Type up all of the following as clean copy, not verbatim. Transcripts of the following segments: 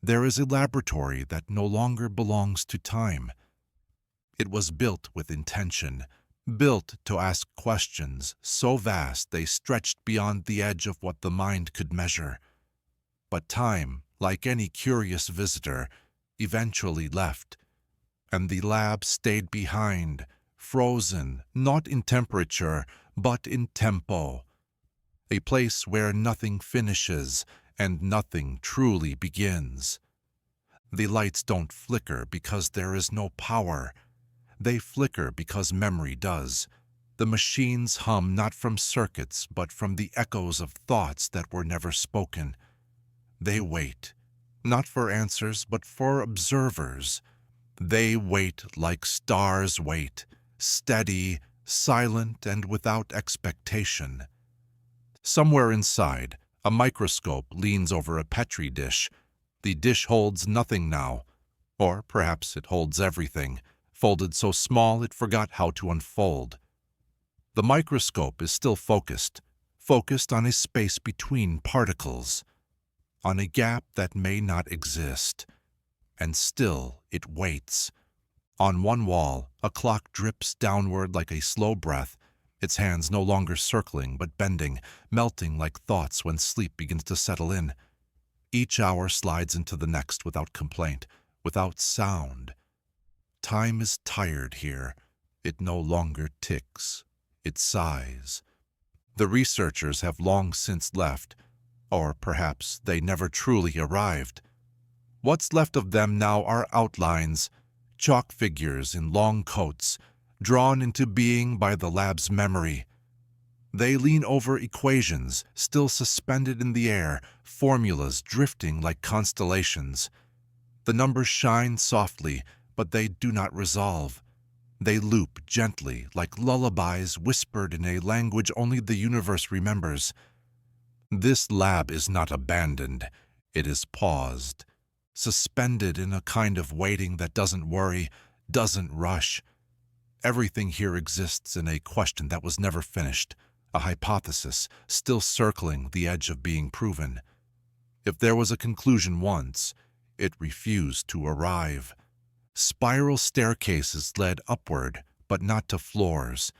There is a laboratory that no longer belongs to time. It was built with intention, built to ask questions so vast they stretched beyond the edge of what the mind could measure. But time, like any curious visitor, eventually left, and the lab stayed behind, frozen, not in temperature, but in tempo, a place where nothing finishes and nothing truly begins. The lights don't flicker because there is no power. They flicker because memory does. The machines hum not from circuits, but from the echoes of thoughts that were never spoken. They wait, not for answers, but for observers. They wait like stars wait, steady, silent, and without expectation. Somewhere inside, a microscope leans over a petri dish. The dish holds nothing now, or perhaps it holds everything, folded so small it forgot how to unfold. The microscope is still focused on a space between particles, on a gap that may not exist. And still it waits. On one wall, a clock drips downward like a slow breath, its hands no longer circling but bending, melting like thoughts when sleep begins to settle in. Each hour slides into the next without complaint, without sound. Time is tired here. It no longer ticks. It sighs. The researchers have long since left, or perhaps they never truly arrived. What's left of them now are outlines, chalk figures in long coats, drawn into being by the lab's memory. They lean over equations, still suspended in the air, formulas drifting like constellations. The numbers shine softly, but they do not resolve. They loop gently, like lullabies whispered in a language only the universe remembers. This lab is not abandoned. It is paused, suspended in a kind of waiting that doesn't worry, doesn't rush. Everything here exists in a question that was never finished, a hypothesis still circling the edge of being proven. If there was a conclusion once, it refused to arrive. Spiral staircases led upward, but not to floors.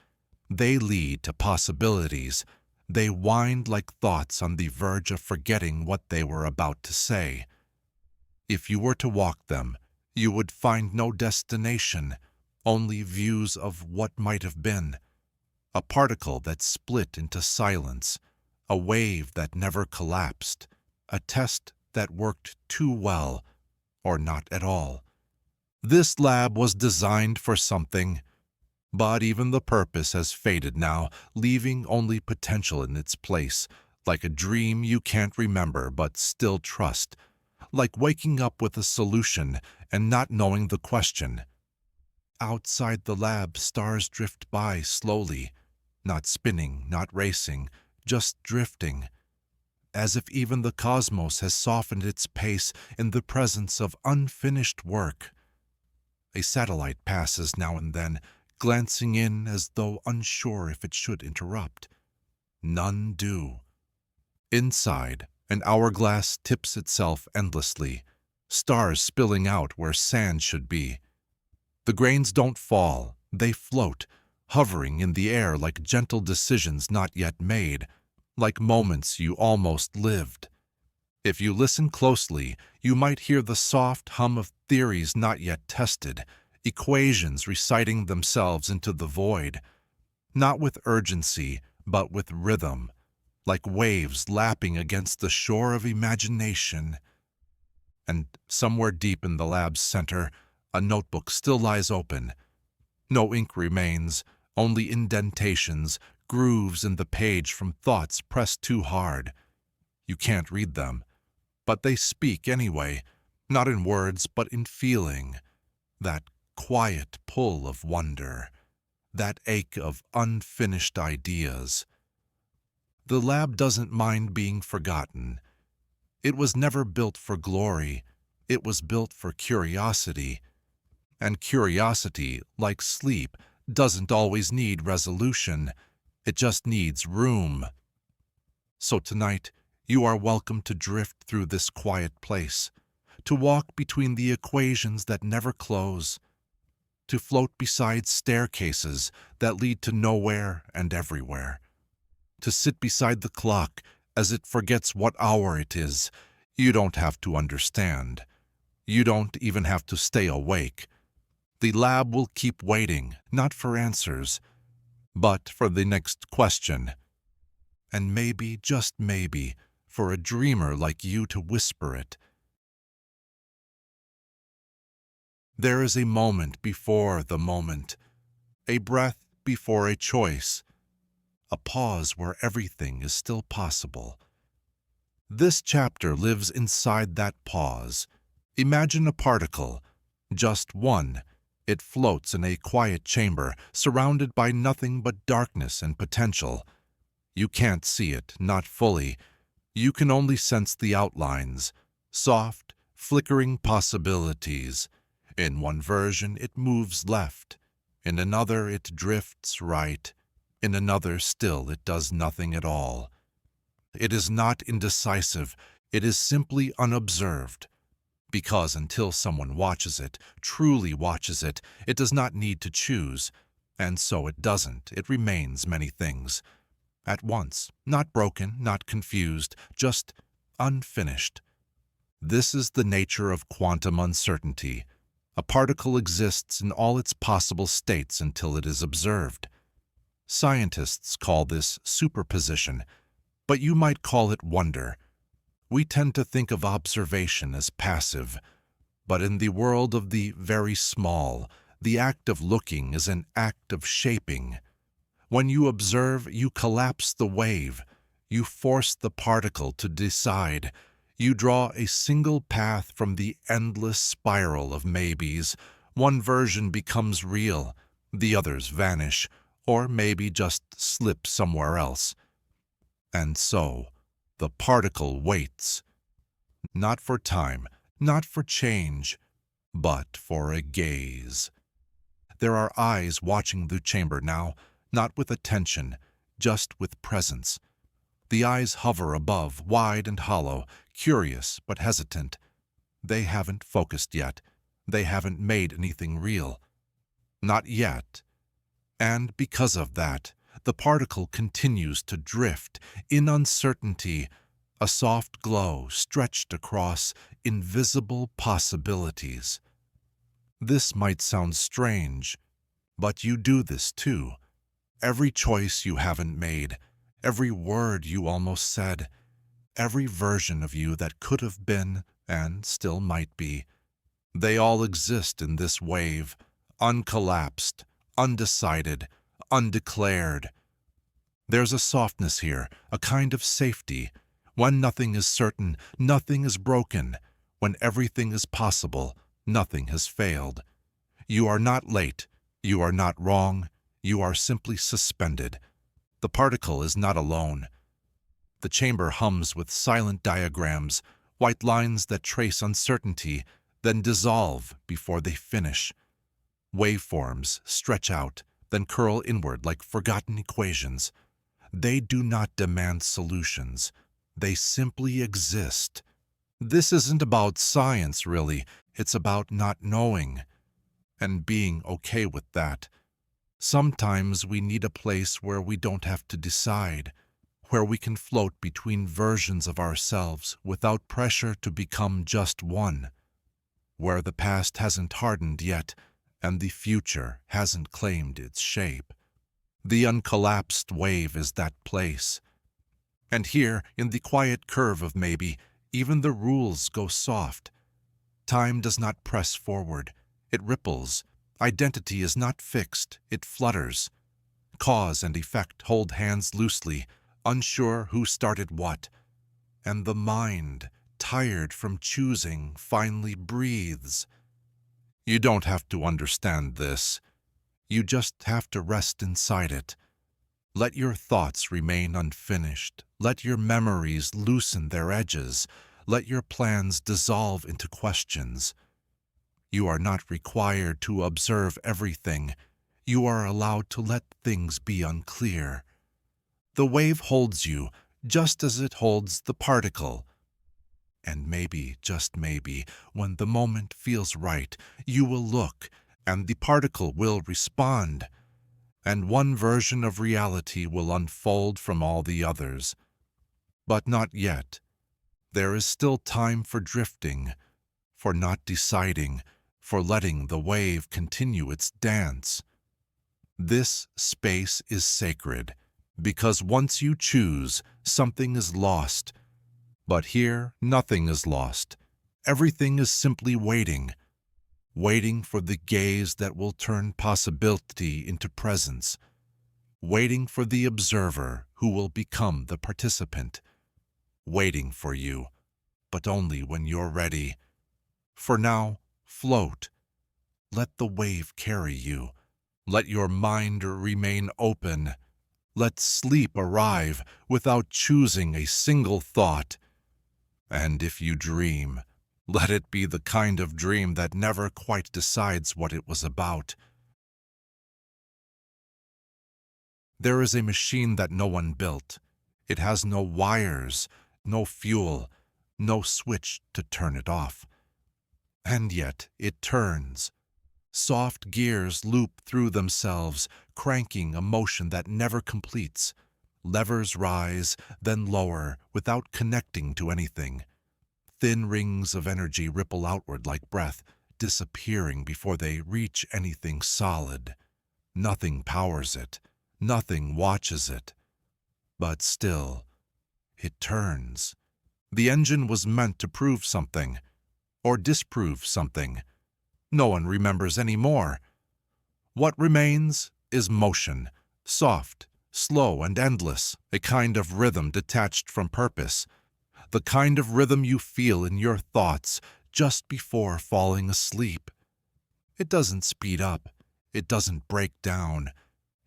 They lead to possibilities. They wind like thoughts on the verge of forgetting what they were about to say. If you were to walk them, you would find no destination, only views of what might have been. A particle that split into silence, a wave that never collapsed, a test that worked too well, or not at all. This lab was designed for something, but even the purpose has faded now, leaving only potential in its place, like a dream you can't remember but still trust, like waking up with a solution and not knowing the question. Outside the lab, stars drift by slowly, not spinning, not racing, just drifting, as if even the cosmos has softened its pace in the presence of unfinished work. A satellite passes now and then, glancing in as though unsure if it should interrupt. None do. Inside, an hourglass tips itself endlessly, stars spilling out where sand should be. The grains don't fall, they float, hovering in the air like gentle decisions not yet made, like moments you almost lived. If you listen closely, you might hear the soft hum of theories not yet tested, equations reciting themselves into the void, not with urgency, but with rhythm, like waves lapping against the shore of imagination. And somewhere deep in the lab's center, a notebook still lies open. No ink remains, only indentations, grooves in the page from thoughts pressed too hard. You can't read them, but they speak anyway, not in words but in feeling, that quiet pull of wonder, that ache of unfinished ideas. The lab doesn't mind being forgotten. It was never built for glory, it was built for curiosity. And curiosity, like sleep, doesn't always need resolution, it just needs room. So tonight, you are welcome to drift through this quiet place, to walk between the equations that never close, to float beside staircases that lead to nowhere and everywhere, to sit beside the clock as it forgets what hour it is. You don't have to understand. You don't even have to stay awake. The lab will keep waiting, not for answers, but for the next question. And maybe, just maybe, for a dreamer like you to whisper it. There is a moment before the moment, a breath before a choice, a pause where everything is still possible. This chapter lives inside that pause. Imagine a particle, just one. It floats in a quiet chamber, surrounded by nothing but darkness and potential. You can't see it, not fully. You can only sense the outlines, soft, flickering possibilities. In one version, it moves left. In another, it drifts right. In another, still, it does nothing at all. It is not indecisive. It is simply unobserved. Because until someone watches it, truly watches it, it does not need to choose. And so it doesn't. It remains many things. At once, not broken, not confused, just unfinished. This is the nature of quantum uncertainty. A particle exists in all its possible states until it is observed. Scientists call this superposition, but you might call it wonder. We tend to think of observation as passive, but in the world of the very small, the act of looking is an act of shaping. When you observe, you collapse the wave. You force the particle to decide. You draw a single path from the endless spiral of maybes. One version becomes real, the others vanish, or maybe just slip somewhere else. And so, the particle waits. Not for time, not for change, but for a gaze. There are eyes watching the chamber now, not with attention, just with presence. The eyes hover above, wide and hollow, curious but hesitant. They haven't focused yet. They haven't made anything real. Not yet. And because of that, the particle continues to drift in uncertainty, a soft glow stretched across invisible possibilities. This might sound strange, but you do this too. Every choice you haven't made, every word you almost said, every version of you that could have been and still might be, they all exist in this wave, uncollapsed, undecided, undeclared. There's a softness here, a kind of safety. When nothing is certain, nothing is broken. When everything is possible, nothing has failed. You are not late. You are not wrong. You are simply suspended. The particle is not alone. The chamber hums with silent diagrams, white lines that trace uncertainty, then dissolve before they finish. Waveforms stretch out, then curl inward like forgotten equations. They do not demand solutions. They simply exist. This isn't about science, really. It's about not knowing and being okay with that. Sometimes we need a place where we don't have to decide, where we can float between versions of ourselves without pressure to become just one, where the past hasn't hardened yet and the future hasn't claimed its shape. The uncollapsed wave is that place. And here, in the quiet curve of maybe, even the rules go soft. Time does not press forward. It ripples. Identity is not fixed. It flutters. Cause and effect hold hands loosely, unsure who started what. And the mind, tired from choosing, finally breathes. You don't have to understand this. You just have to rest inside it. Let your thoughts remain unfinished. Let your memories loosen their edges. Let your plans dissolve into questions. You are not required to observe everything. You are allowed to let things be unclear. The wave holds you, just as it holds the particle. And maybe, just maybe, when the moment feels right, you will look, and the particle will respond, and one version of reality will unfold from all the others. But not yet. There is still time for drifting, for not deciding, for letting the wave continue its dance. This space is sacred, because once you choose, something is lost. But here, nothing is lost. Everything is simply waiting, waiting for the gaze that will turn possibility into presence, waiting for the observer who will become the participant, waiting for you, but only when you're ready. For now, float. Let the wave carry you. Let your mind remain open. Let sleep arrive without choosing a single thought. And if you dream, let it be the kind of dream that never quite decides what it was about. There is a machine that no one built. It has no wires, no fuel, no switch to turn it off. And yet it turns. Soft gears loop through themselves, cranking a motion that never completes. Levers rise, then lower, without connecting to anything. Thin rings of energy ripple outward like breath, disappearing before they reach anything solid. Nothing powers it. Nothing watches it. But still, it turns. The engine was meant to prove something, or disprove something. No one remembers anymore. What remains is motion, soft, slow, and endless, a kind of rhythm detached from purpose, the kind of rhythm you feel in your thoughts just before falling asleep. It doesn't speed up, it doesn't break down,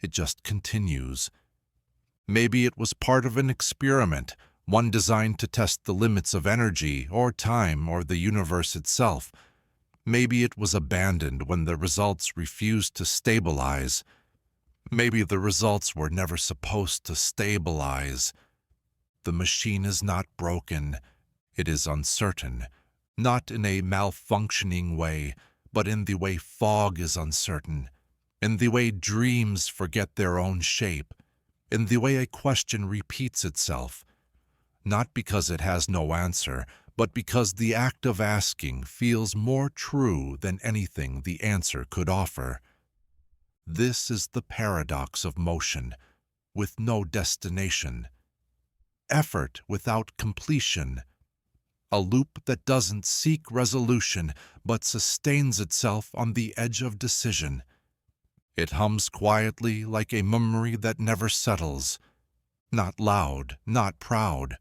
it just continues. Maybe it was part of an experiment, one designed to test the limits of energy or time or the universe itself. Maybe it was abandoned when the results refused to stabilize. Maybe the results were never supposed to stabilize. The machine is not broken. It is uncertain, not in a malfunctioning way, but in the way fog is uncertain, in the way dreams forget their own shape, in the way a question repeats itself, not because it has no answer, but because the act of asking feels more true than anything the answer could offer. This is the paradox of motion, with no destination. Effort without completion. A loop that doesn't seek resolution, but sustains itself on the edge of decision. It hums quietly like a memory that never settles. Not loud, not proud,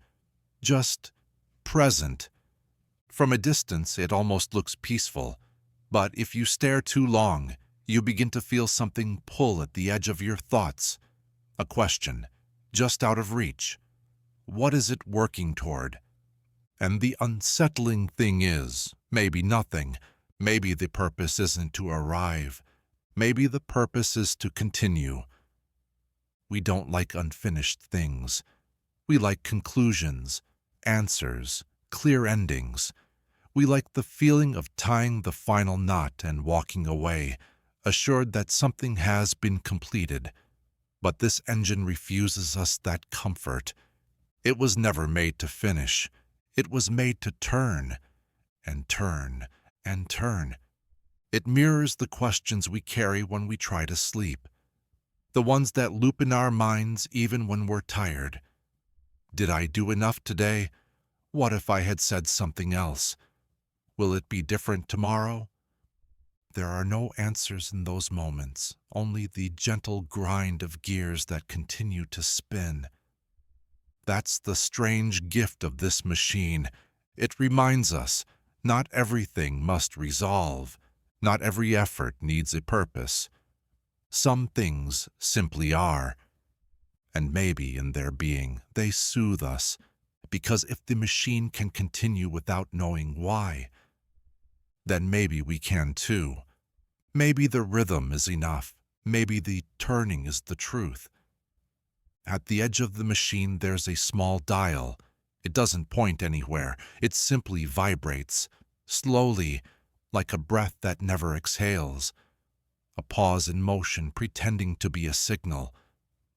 just present. From a distance, it almost looks peaceful, but if you stare too long, you begin to feel something pull at the edge of your thoughts. A question, just out of reach. What is it working toward? And the unsettling thing is, maybe nothing. Maybe the purpose isn't to arrive. Maybe the purpose is to continue. We don't like unfinished things. We like conclusions, answers, clear endings. We like the feeling of tying the final knot and walking away, assured that something has been completed. But this engine refuses us that comfort. It was never made to finish. It was made to turn, and turn, and turn. It mirrors the questions we carry when we try to sleep, the ones that loop in our minds even when we're tired. Did I do enough today? What if I had said something else? Will it be different tomorrow? There are no answers in those moments, only the gentle grind of gears that continue to spin. That's the strange gift of this machine. It reminds us, not everything must resolve. Not every effort needs a purpose. Some things simply are. And maybe in their being, they soothe us, because if the machine can continue without knowing why, then maybe we can too. Maybe the rhythm is enough. Maybe the turning is the truth. At the edge of the machine there's a small dial. It doesn't point anywhere. It simply vibrates, slowly, like a breath that never exhales. A pause in motion pretending to be a signal.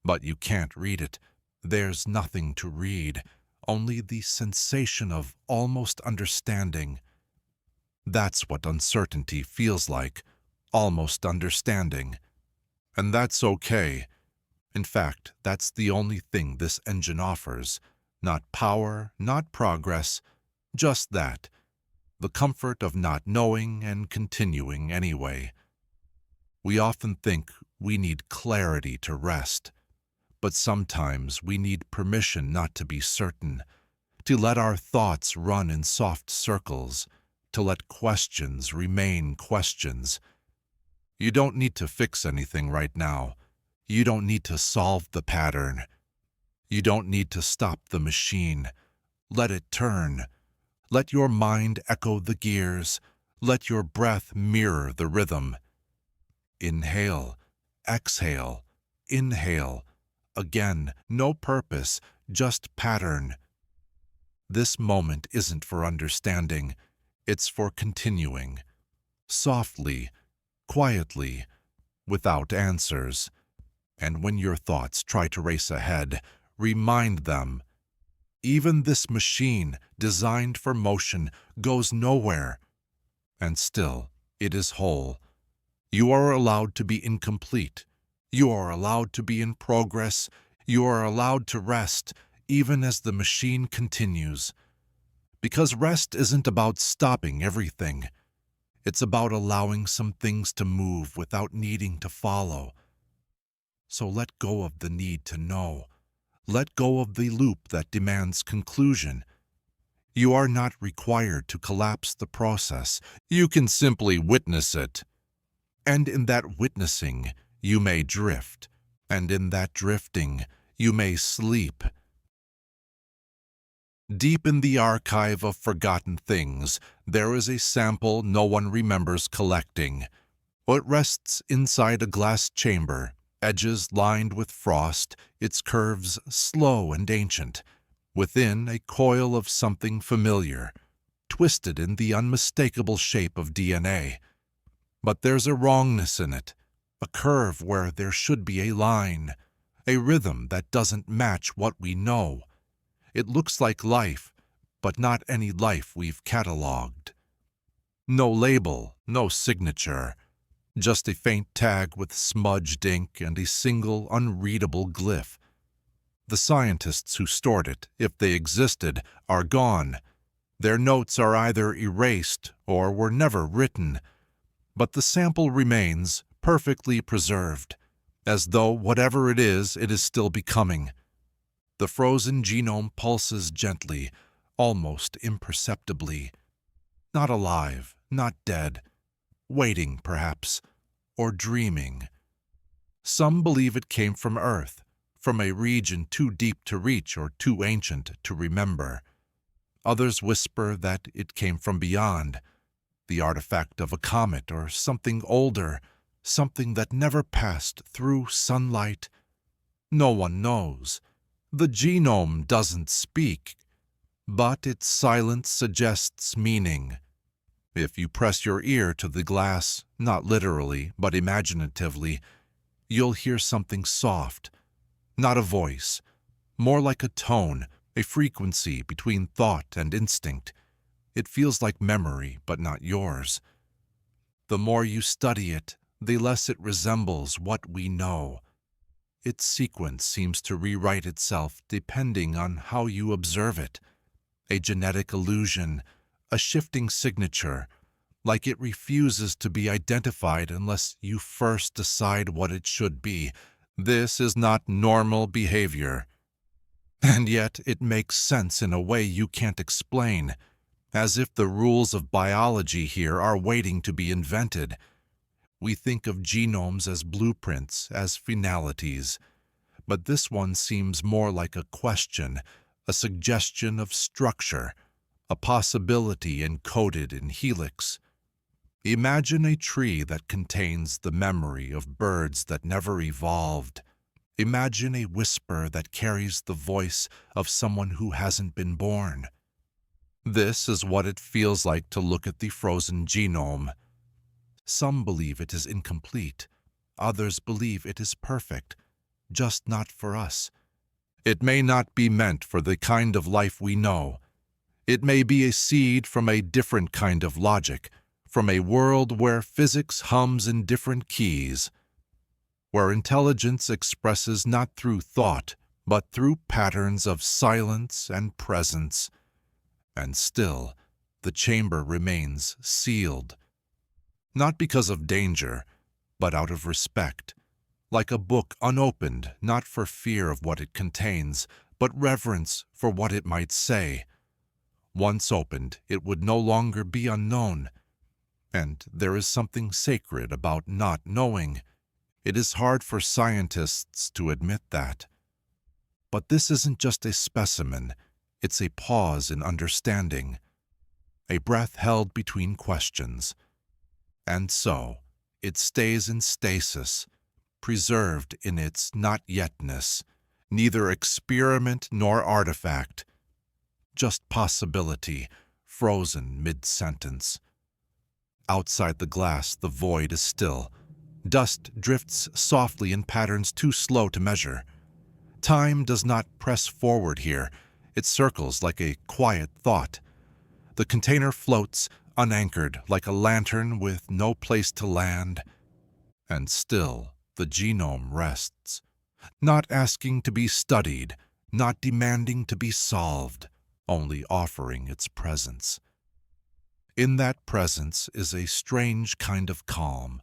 But you can't read it. There's nothing to read, only the sensation of almost understanding. That's what uncertainty feels like, almost understanding. And that's okay. In fact, that's the only thing this engine offers. Not power, not progress, just that. The comfort of not knowing and continuing anyway. We often think we need clarity to rest, but sometimes we need permission not to be certain, to let our thoughts run in soft circles, to let questions remain questions. You don't need to fix anything right now. You don't need to solve the pattern. You don't need to stop the machine. Let it turn. Let your mind echo the gears. Let your breath mirror the rhythm. Inhale, exhale, inhale. Again, no purpose, just pattern. This moment isn't for understanding. It's for continuing. Softly, quietly, without answers. And when your thoughts try to race ahead, remind them, even this machine, designed for motion, goes nowhere. And still, it is whole. You are allowed to be incomplete. You are allowed to be in progress. You are allowed to rest, even as the machine continues. Because rest isn't about stopping everything. It's about allowing some things to move without needing to follow. So let go of the need to know. Let go of the loop that demands conclusion. You are not required to collapse the process. You can simply witness it. And in that witnessing, you may drift. And in that drifting, you may sleep. Deep in the archive of forgotten things, there is a sample no one remembers collecting. It rests inside a glass chamber, edges lined with frost, its curves slow and ancient. Within, a coil of something familiar, twisted in the unmistakable shape of DNA. But there's a wrongness in it, a curve where there should be a line, a rhythm that doesn't match what we know. It looks like life, but not any life we've catalogued. No label, no signature, just a faint tag with smudged ink and a single unreadable glyph. The scientists who stored it, if they existed, are gone. Their notes are either erased or were never written, but the sample remains perfectly preserved, as though whatever it is still becoming. The frozen genome pulses gently, almost imperceptibly. Not alive, not dead, waiting perhaps, or dreaming. Some believe it came from Earth, from a region too deep to reach or too ancient to remember. Others whisper that it came from beyond, the artifact of a comet or something older, something that never passed through sunlight. No one knows. The genome doesn't speak, but its silence suggests meaning. If you press your ear to the glass, not literally, but imaginatively, you'll hear something soft, not a voice, more like a tone, a frequency between thought and instinct. It feels like memory, but not yours. The more you study it, the less it resembles what we know. Its sequence seems to rewrite itself depending on how you observe it. A genetic illusion, a shifting signature, like it refuses to be identified unless you first decide what it should be. This is not normal behavior. And yet it makes sense in a way you can't explain, as if the rules of biology here are waiting to be invented. We think of genomes as blueprints, as finalities, but this one seems more like a question, a suggestion of structure, a possibility encoded in helix. Imagine a tree that contains the memory of birds that never evolved, Imagine a whisper that carries the voice of someone who hasn't been born. This is what it feels like to look at the frozen genome. Some believe it is incomplete. Others believe it is perfect, just not for us. It may not be meant for the kind of life we know. It may be a seed from a different kind of logic, from a world where physics hums in different keys, where intelligence expresses not through thought, but through patterns of silence and presence. And still, the chamber remains sealed. Not because of danger, but out of respect. Like a book unopened, not for fear of what it contains, but reverence for what it might say. Once opened, it would no longer be unknown. And there is something sacred about not knowing. It is hard for scientists to admit that. But this isn't just a specimen. It's a pause in understanding, a breath held between questions. And so, it stays in stasis, preserved in its not-yetness, neither experiment nor artifact, just possibility, frozen mid-sentence. Outside the glass, the void is still. Dust drifts softly in patterns too slow to measure. Time does not press forward here. It circles like a quiet thought. The container floats, unanchored, like a lantern with no place to land. And still, the genome rests, not asking to be studied, not demanding to be solved, only offering its presence. In that presence is a strange kind of calm,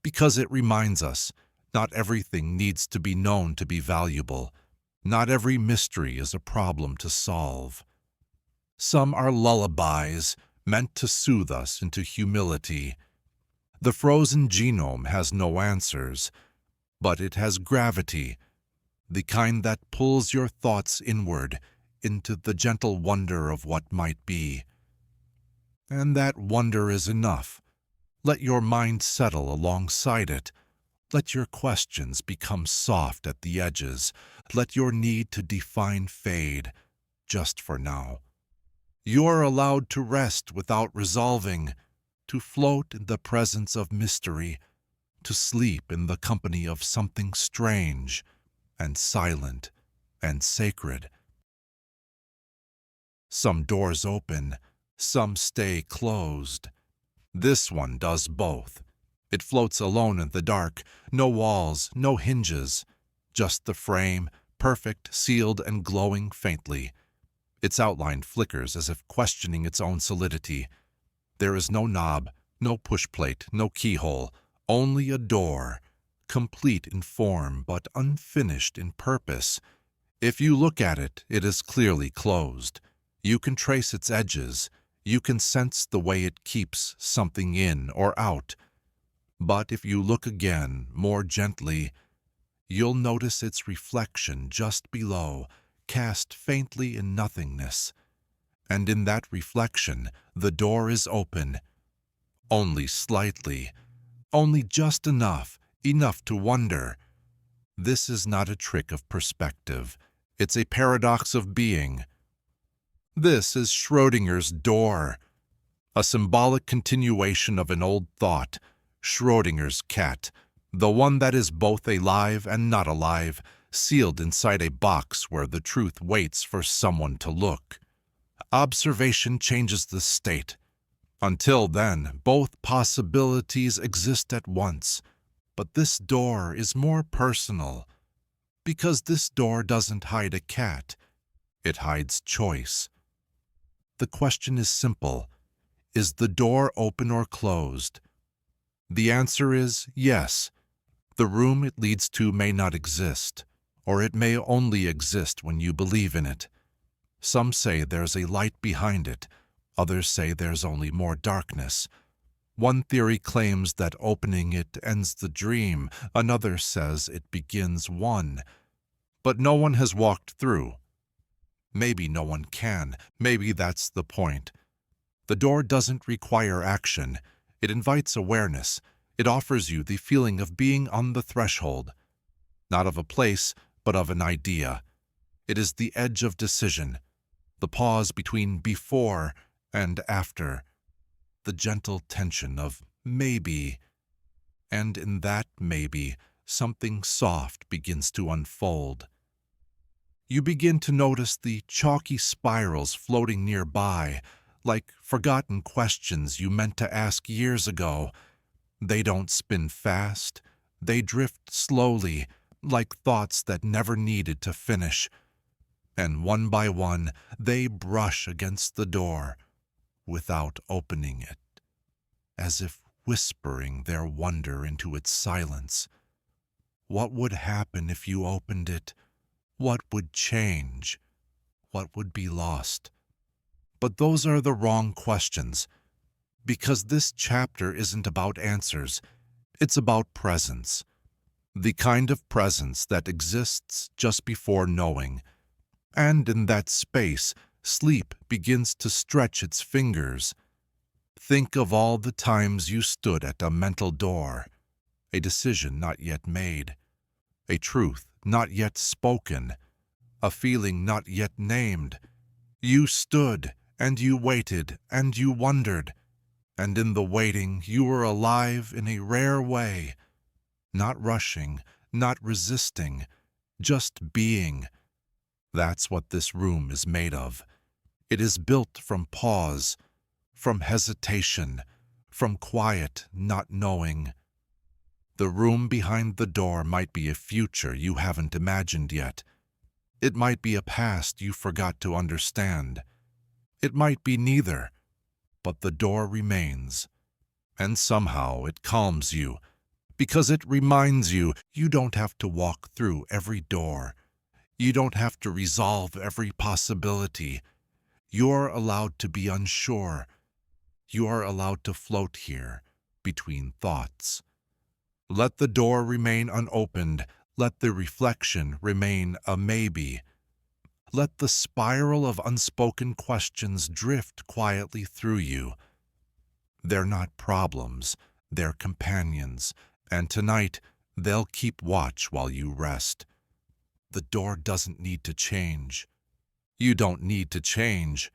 because it reminds us not everything needs to be known to be valuable. Not every mystery is a problem to solve. Some are lullabies meant to soothe us into humility. The frozen genome has no answers, but it has gravity, the kind that pulls your thoughts inward into the gentle wonder of what might be. And that wonder is enough. Let your mind settle alongside it. Let your questions become soft at the edges. Let your need to define fade, just for now. You are allowed to rest without resolving, to float in the presence of mystery, to sleep in the company of something strange and silent and sacred. Some doors open, some stay closed. This one does both. It floats alone in the dark, no walls, no hinges, just the frame, perfect, sealed, and glowing faintly. Its outline flickers as if questioning its own solidity. There is no knob, no push plate, no keyhole, only a door, complete in form but unfinished in purpose. If you look at it, it is clearly closed. You can trace its edges. You can sense the way it keeps something in or out. But if you look again, more gently, you'll notice its reflection just below, cast faintly in nothingness. And in that reflection, the door is open. Only slightly, only just enough to wonder. This is not a trick of perspective. It's a paradox of being. This is Schrödinger's door, a symbolic continuation of an old thought, Schrödinger's cat, the one that is both alive and not alive, sealed inside a box where the truth waits for someone to look. Observation changes the state. Until then, both possibilities exist at once. But this door is more personal, because this door doesn't hide a cat. It hides choice. The question is simple. Is the door open or closed? The answer is yes. The room it leads to may not exist, or it may only exist when you believe in it. Some say there's a light behind it. Others say there's only more darkness. One theory claims that opening it ends the dream. Another says it begins one. But no one has walked through. Maybe no one can. Maybe that's the point. The door doesn't require action. It invites awareness. It offers you the feeling of being on the threshold. not of a place, but of an idea. It is the edge of decision, the pause between before and after, the gentle tension of maybe, and in that maybe, something soft begins to unfold. You begin to notice the chalky spirals floating nearby, like forgotten questions you meant to ask years ago. They don't spin fast, they drift slowly, like thoughts that never needed to finish. And one by one, they brush against the door without opening it, as if whispering their wonder into its silence. What would happen if you opened it? What would change? What would be lost? But those are the wrong questions, because this chapter isn't about answers, it's about presence. The kind of presence that exists just before knowing. And in that space, sleep begins to stretch its fingers. Think of all the times you stood at a mental door, a decision not yet made, a truth not yet spoken, a feeling not yet named. You stood, and you waited, and you wondered, and in the waiting you were alive in a rare way, not rushing, not resisting, just being. That's what this room is made of. It is built from pause, from hesitation, from quiet not knowing. The room behind the door might be a future you haven't imagined yet. It might be a past you forgot to understand. It might be neither, but the door remains. And somehow it calms you, because it reminds you you don't have to walk through every door. You don't have to resolve every possibility. You're allowed to be unsure. You are allowed to float here, between thoughts. Let the door remain unopened. Let the reflection remain a maybe. Let the spiral of unspoken questions drift quietly through you. They're not problems, they're companions, and tonight they'll keep watch while you rest. The door doesn't need to change. You don't need to change.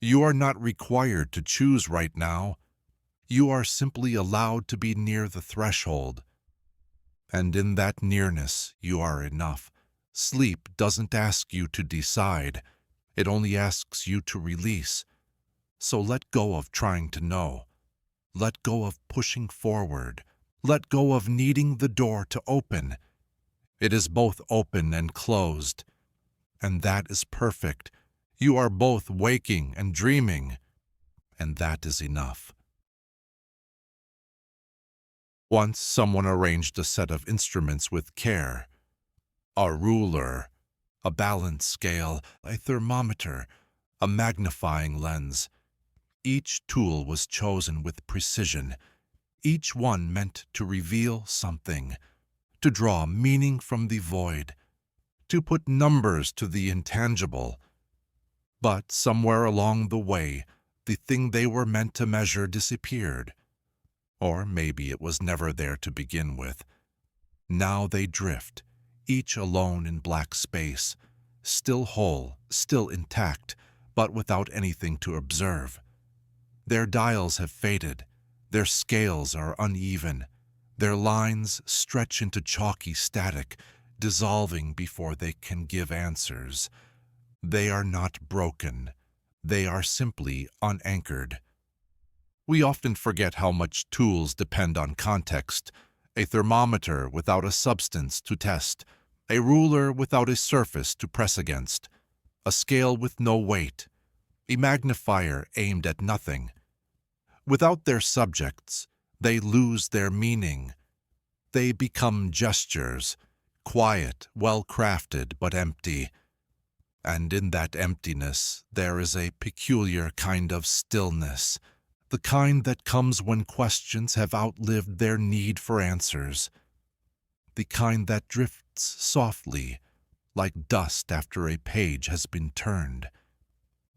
You are not required to choose right now. You are simply allowed to be near the threshold. And in that nearness, you are enough. Sleep doesn't ask you to decide. It only asks you to release. So let go of trying to know. Let go of pushing forward. Let go of needing the door to open. It is both open and closed. And that is perfect. You are both waking and dreaming. And that is enough. Once someone arranged a set of instruments with care. A ruler, a balance scale, a thermometer, a magnifying lens. Each tool was chosen with precision. Each one meant to reveal something, to draw meaning from the void, to put numbers to the intangible. But somewhere along the way, the thing they were meant to measure disappeared. Or maybe it was never there to begin with. Now they drift, each alone in black space, still whole, still intact, but without anything to observe. Their dials have faded, their scales are uneven, their lines stretch into chalky static, dissolving before they can give answers. They are not broken, they are simply unanchored. We often forget how much tools depend on context. A thermometer without a substance to test, a ruler without a surface to press against, a scale with no weight, a magnifier aimed at nothing. Without their subjects, they lose their meaning. They become gestures, quiet, well-crafted, but empty. And in that emptiness, there is a peculiar kind of stillness, the kind that comes when questions have outlived their need for answers, the kind that drifts softly, like dust after a page has been turned.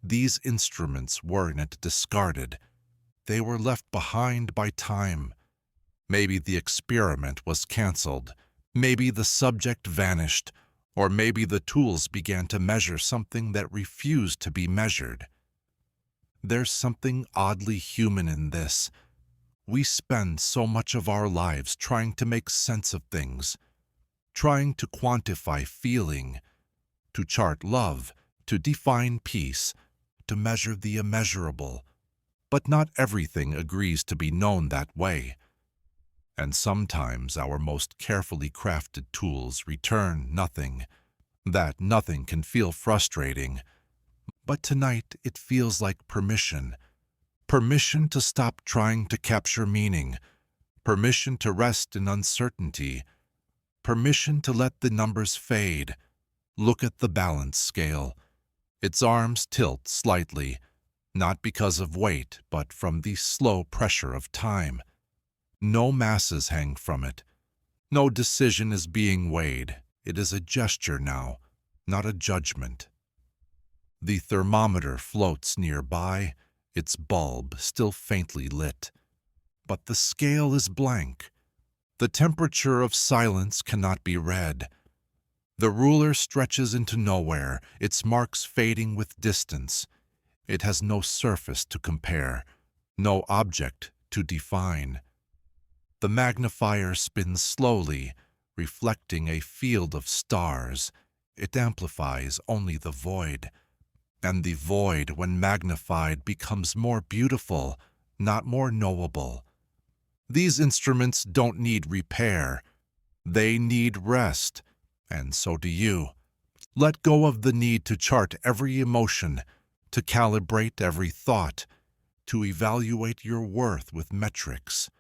These instruments weren't discarded. They were left behind by time. Maybe the experiment was canceled. Maybe the subject vanished, or maybe the tools began to measure something that refused to be measured. There's something oddly human in this. We spend so much of our lives trying to make sense of things, trying to quantify feeling, to chart love, to define peace, to measure the immeasurable. But not everything agrees to be known that way. And sometimes our most carefully crafted tools return nothing. That nothing can feel frustrating. But tonight it feels like permission. Permission to stop trying to capture meaning. Permission to rest in uncertainty. Permission to let the numbers fade. Look at the balance scale. Its arms tilt slightly, not because of weight, but from the slow pressure of time. No masses hang from it. No decision is being weighed. It is a gesture now, not a judgment. The thermometer floats nearby, its bulb still faintly lit. But the scale is blank. The temperature of silence cannot be read. The ruler stretches into nowhere, its marks fading with distance. It has no surface to compare, no object to define. The magnifier spins slowly, reflecting a field of stars. It amplifies only the void. And the void, when magnified, becomes more beautiful, not more knowable. These instruments don't need repair. They need rest, and so do you. Let go of the need to chart every emotion, to calibrate every thought, to evaluate your worth with metrics.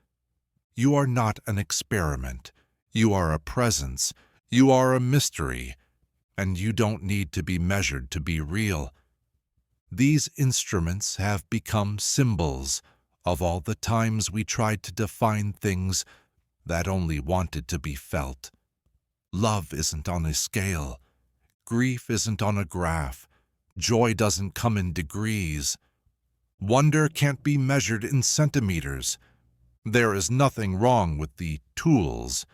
You are not an experiment. You are a presence. You are a mystery. And you don't need to be measured to be real. These instruments have become symbols of all the times we tried to define things that only wanted to be felt. Love isn't on a scale. Grief isn't on a graph. Joy doesn't come in degrees. Wonder can't be measured in centimeters. There is nothing wrong with the tools,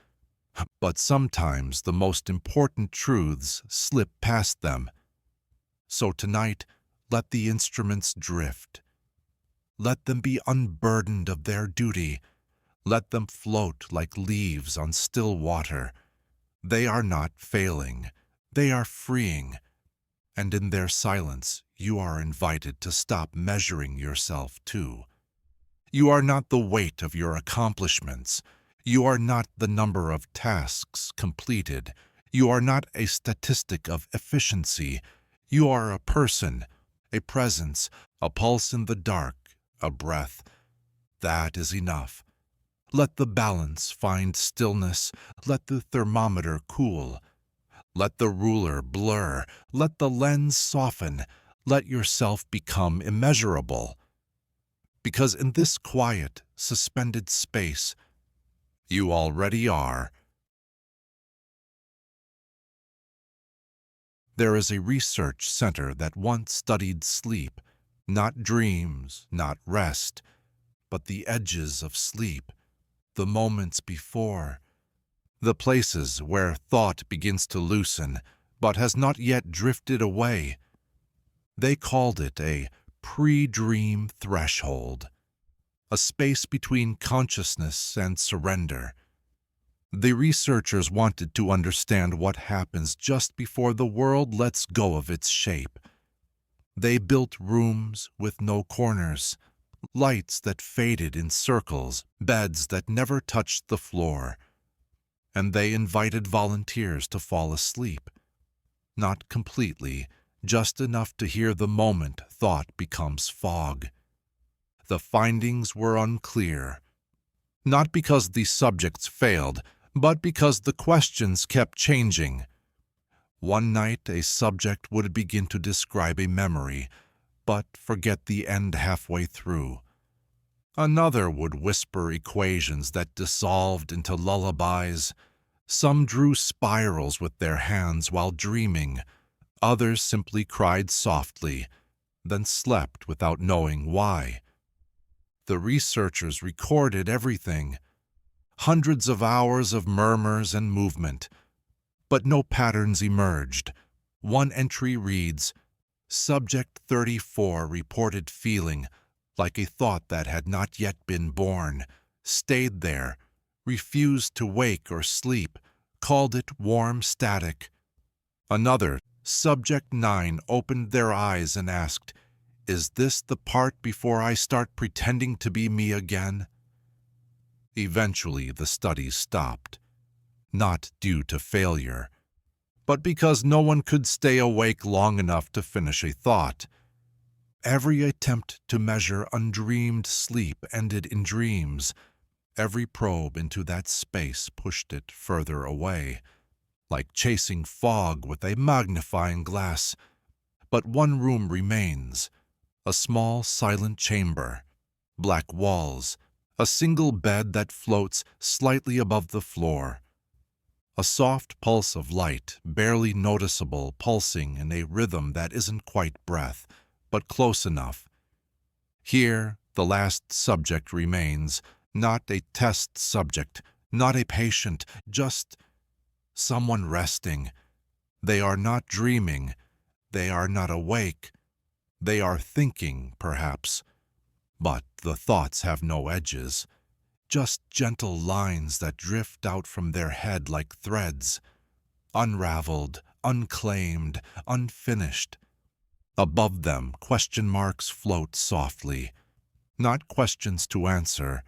but sometimes the most important truths slip past them. So tonight, let the instruments drift. Let them be unburdened of their duty. Let them float like leaves on still water. They are not failing. They are freeing. And in their silence, you are invited to stop measuring yourself too. You are not the weight of your accomplishments. You are not the number of tasks completed. You are not a statistic of efficiency. You are a person, a presence, a pulse in the dark, a breath. That is enough. Let the balance find stillness. Let the thermometer cool. Let the ruler blur. Let the lens soften. Let yourself become immeasurable. Because in this quiet, suspended space, you already are. There is a research center that once studied sleep, not dreams, not rest, but the edges of sleep, the moments before, the places where thought begins to loosen, but has not yet drifted away. They called it a pre-dream threshold, a space between consciousness and surrender. The researchers wanted to understand what happens just before the world lets go of its shape. They built rooms with no corners, lights that faded in circles, beds that never touched the floor, and they invited volunteers to fall asleep. Not completely, just enough to hear the moment thought becomes fog. The findings were unclear, not because the subjects failed, but because the questions kept changing. One night a subject would begin to describe a memory, but forget the end halfway through. Another would whisper equations that dissolved into lullabies. Some drew spirals with their hands while dreaming. Others simply cried softly, then slept without knowing why. The researchers recorded everything. hundreds of hours of murmurs and movement, but no patterns emerged. One entry reads, Subject 34 reported feeling like a thought that had not yet been born, stayed there, refused to wake or sleep, called it warm static. Another, Subject 9, opened their eyes and asked, Is this the part before I start pretending to be me again? Eventually, the study stopped, not due to failure, but because no one could stay awake long enough to finish a thought. Every attempt to measure undreamed sleep ended in dreams. Every probe into that space pushed it further away, like chasing fog with a magnifying glass. But one room remains, a small, silent chamber, black walls, a single bed that floats slightly above the floor. A soft pulse of light, barely noticeable, pulsing in a rhythm that isn't quite breath, but close enough. Here, the last subject remains, not a test subject, not a patient, just someone resting. They are not dreaming. They are not awake. They are thinking, perhaps. But the thoughts have no edges, just gentle lines that drift out from their head like threads, unraveled, unclaimed, unfinished. Above them, question marks float softly, not questions to answer,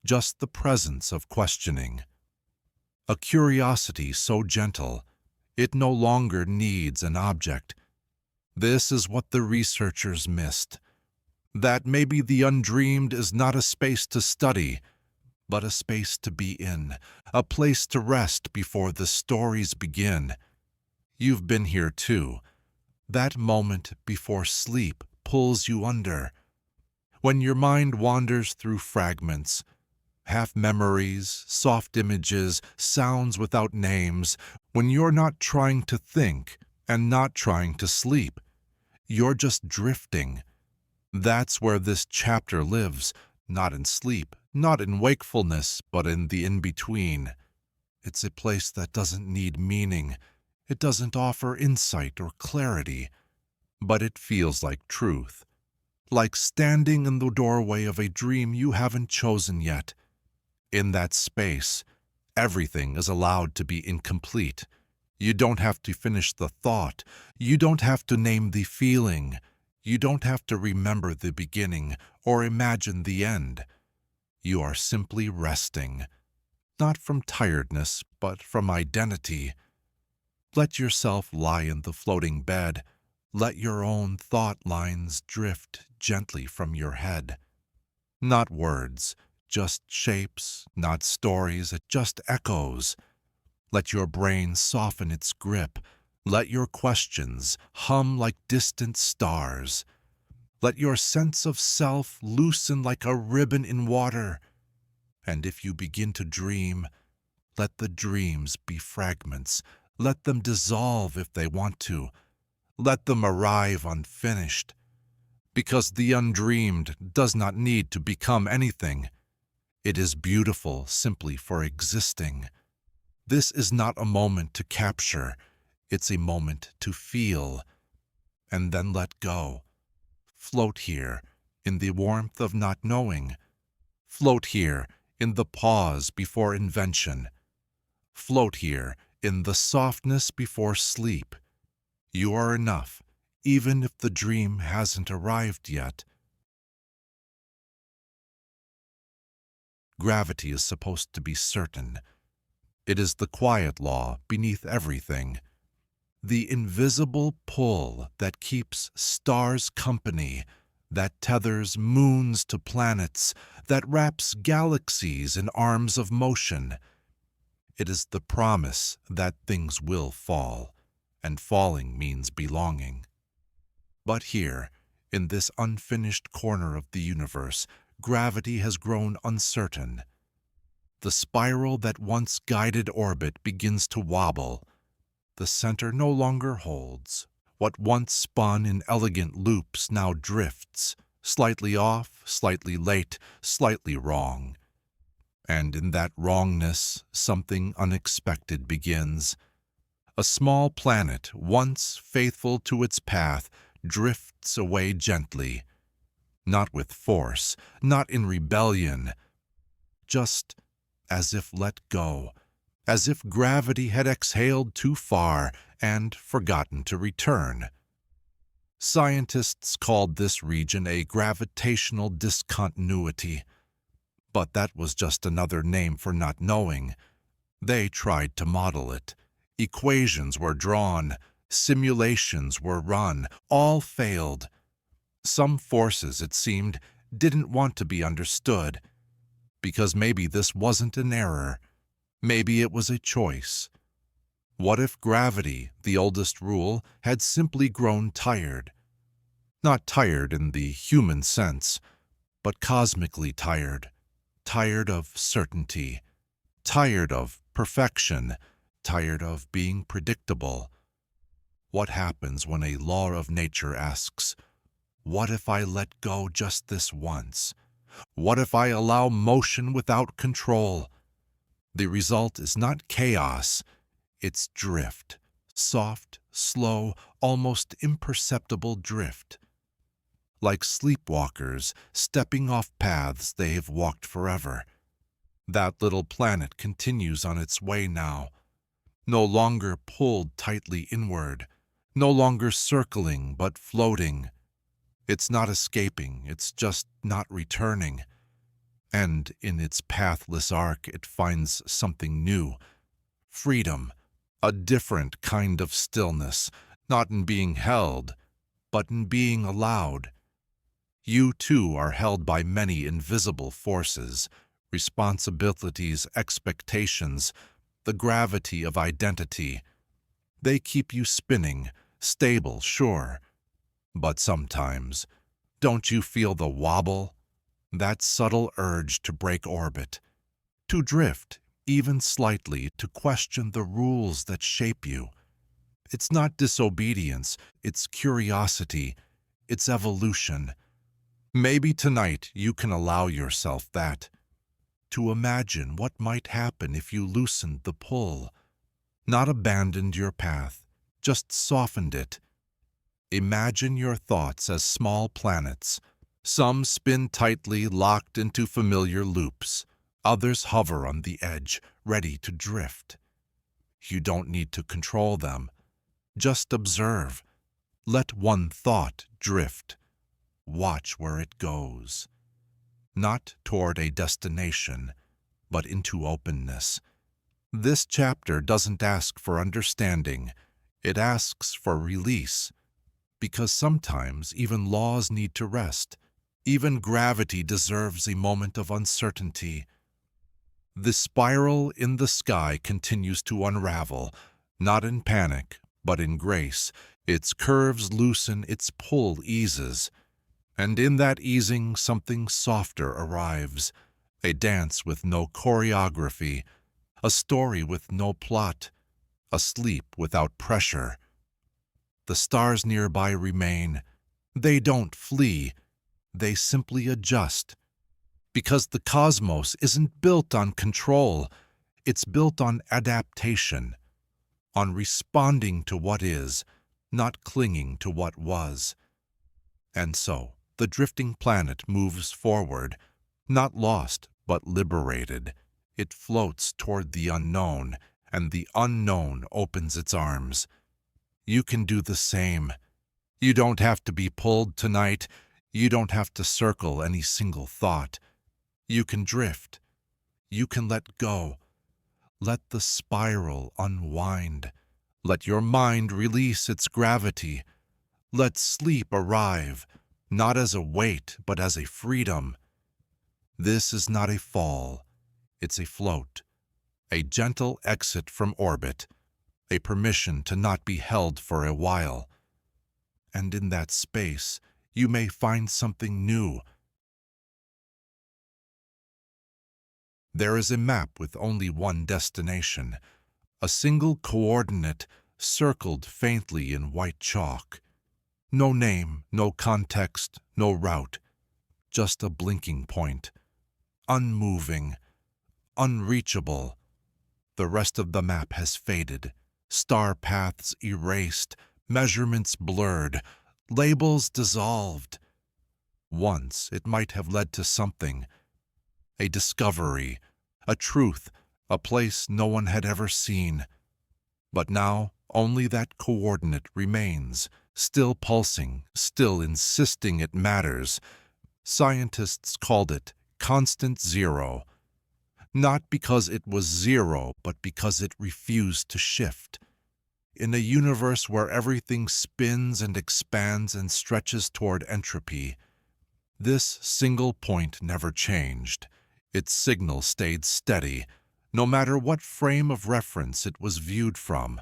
just the presence of questioning. A curiosity so gentle, it no longer needs an object. This is what the researchers missed, that maybe the undreamed is not a space to study, but a space to be in, a place to rest before the stories begin. You've been here too. That moment before sleep pulls you under. When your mind wanders through fragments, half memories, soft images, sounds without names, when you're not trying to think and not trying to sleep, you're just drifting. That's where this chapter lives, not in sleep, not in wakefulness, but in the in-between. It's a place that doesn't need meaning. It doesn't offer insight or clarity, but it feels like truth, like standing in the doorway of a dream you haven't chosen yet. In that space, everything is allowed to be incomplete. You don't have to finish the thought. You don't have to name the feeling. You don't have to remember the beginning or imagine the end. You are simply resting, not from tiredness, but from identity. Let yourself lie in the floating bed. Let your own thought lines drift gently from your head. Not words, just shapes, not stories, just echoes. Let your brain soften its grip. Let your questions hum like distant stars. Let your sense of self loosen like a ribbon in water. And if you begin to dream, let the dreams be fragments. Let them dissolve if they want to. Let them arrive unfinished. Because the undreamed does not need to become anything. It is beautiful simply for existing. This is not a moment to capture. It's a moment to feel, and then let go. Float here in the warmth of not knowing. Float here in the pause before invention. Float here in the softness before sleep. You are enough, even if the dream hasn't arrived yet. Gravity is supposed to be certain. It is the quiet law beneath everything. The invisible pull that keeps stars company, that tethers moons to planets, that wraps galaxies in arms of motion. It is the promise that things will fall, and falling means belonging. But here, in this unfinished corner of the universe, gravity has grown uncertain. The spiral that once guided orbit begins to wobble. The center no longer holds. What once spun in elegant loops now drifts, slightly off, slightly late, slightly wrong. And in that wrongness, something unexpected begins. A small planet, once faithful to its path, drifts away gently, not with force, not in rebellion, just as if let go, as if gravity had exhaled too far and forgotten to return. Scientists called this region a gravitational discontinuity, but that was just another name for not knowing. They tried to model it. Equations were drawn, simulations were run, all failed. Some forces, it seemed, didn't want to be understood, because maybe this wasn't an error, maybe it was a choice. What if gravity, the oldest rule, had simply grown tired? Not tired in the human sense, but cosmically tired. Tired of certainty, tired of perfection, tired of being predictable. What happens when a law of nature asks, what if I let go just this once? What if I allow motion without control? The result is not chaos, it's drift. Soft, slow, almost imperceptible drift. Like sleepwalkers stepping off paths they have walked forever. That little planet continues on its way now, no longer pulled tightly inward, no longer circling but floating. It's not escaping, it's just not returning. And in its pathless arc it finds something new. Freedom, a different kind of stillness, not in being held, but in being allowed. You too are held by many invisible forces, responsibilities, expectations, the gravity of identity. They keep you spinning, stable, sure. But sometimes, don't you feel the wobble? That subtle urge to break orbit, to drift, even slightly, to question the rules that shape you. It's not disobedience, it's curiosity, it's evolution. Maybe tonight you can allow yourself that, to imagine what might happen if you loosened the pull, not abandoned your path, just softened it. Imagine your thoughts as small planets. Some spin tightly, locked into familiar loops. Others hover on the edge, ready to drift. You don't need to control them. Just observe. Let one thought drift. Watch where it goes. Not toward a destination, but into openness. This chapter doesn't ask for understanding. It asks for release. Because sometimes even laws need to rest. Even gravity deserves a moment of uncertainty. The spiral in the sky continues to unravel, not in panic, but in grace. Its curves loosen, its pull eases. And in that easing, something softer arrives. A dance with no choreography, a story with no plot, a sleep without pressure. The stars nearby remain. They don't flee. They simply adjust. Because the cosmos isn't built on control. It's built on adaptation, on responding to what is, not clinging to what was. And so, the drifting planet moves forward, not lost, but liberated. It floats toward the unknown, and the unknown opens its arms. You can do the same. You don't have to be pulled tonight. You don't have to circle any single thought. You can drift. You can let go. Let the spiral unwind. Let your mind release its gravity. Let sleep arrive, not as a weight, but as a freedom. This is not a fall. It's a float, a gentle exit from orbit, a permission to not be held for a while. And in that space, you may find something new. There is a map with only one destination, a single coordinate circled faintly in white chalk. No name, no context, no route, just a blinking point, unmoving, unreachable. The rest of the map has faded, star paths erased, measurements blurred, labels dissolved. Once it might have led to something, a discovery, a truth, a place no one had ever seen. But now only that coordinate remains, still pulsing, still insisting it matters. Scientists called it constant zero, not because it was zero, but because it refused to shift. In a universe where everything spins and expands and stretches toward entropy, this single point never changed. Its signal stayed steady, no matter what frame of reference it was viewed from.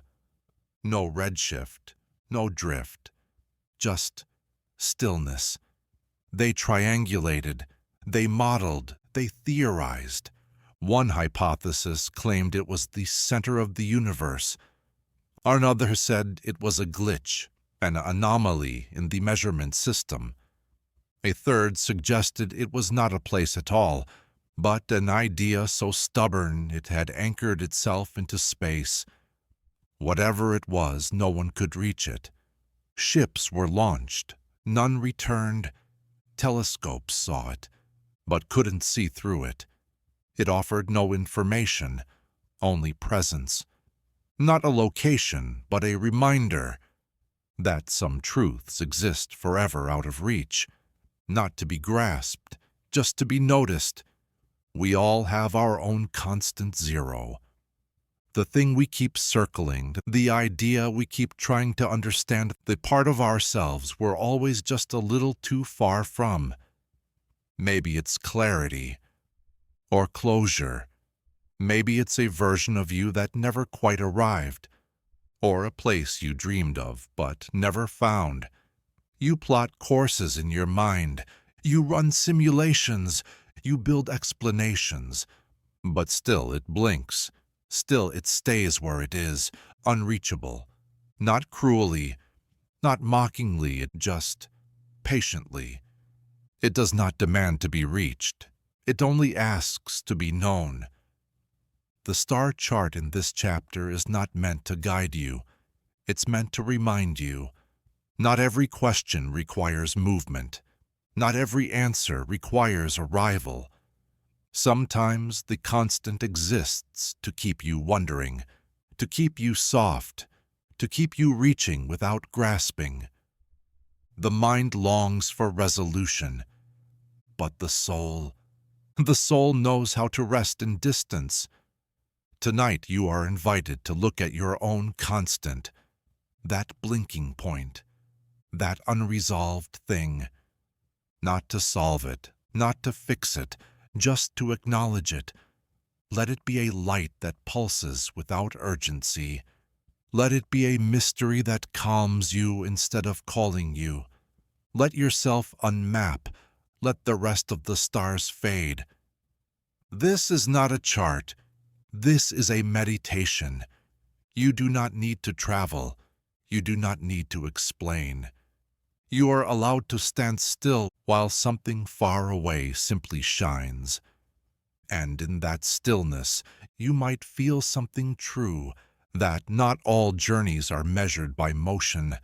No redshift, no drift, just stillness. They triangulated, they modeled, they theorized. One hypothesis claimed it was the center of the universe. Another said it was a glitch, an anomaly in the measurement system. A third suggested it was not a place at all, but an idea so stubborn it had anchored itself into space. Whatever it was, no one could reach it. Ships were launched, none returned. Telescopes saw it, but couldn't see through it. It offered no information, only presence. Not a location, but a reminder that some truths exist forever out of reach, not to be grasped, just to be noticed. We all have our own constant zero. The thing we keep circling, the idea we keep trying to understand, the part of ourselves we're always just a little too far from. Maybe it's clarity or closure. Maybe it's a version of you that never quite arrived, or a place you dreamed of but never found. You plot courses in your mind, you run simulations, you build explanations, but still it blinks. Still it stays where it is, unreachable. Not cruelly, not mockingly, just patiently. It does not demand to be reached. It only asks to be known. The star chart in this chapter is not meant to guide you. It's meant to remind you. Not every question requires movement. Not every answer requires arrival. Sometimes the constant exists to keep you wondering, to keep you soft, to keep you reaching without grasping. The mind longs for resolution, but the soul knows how to rest in distance. Tonight you are invited to look at your own constant, that blinking point, that unresolved thing. Not to solve it, not to fix it, just to acknowledge it. Let it be a light that pulses without urgency. Let it be a mystery that calms you instead of calling you. Let yourself unmap. Let the rest of the stars fade. This is not a chart. This is a meditation. You do not need to travel. You do not need to explain. You are allowed to stand still while something far away simply shines. And in that stillness, you might feel something true, that not all journeys are measured by motion.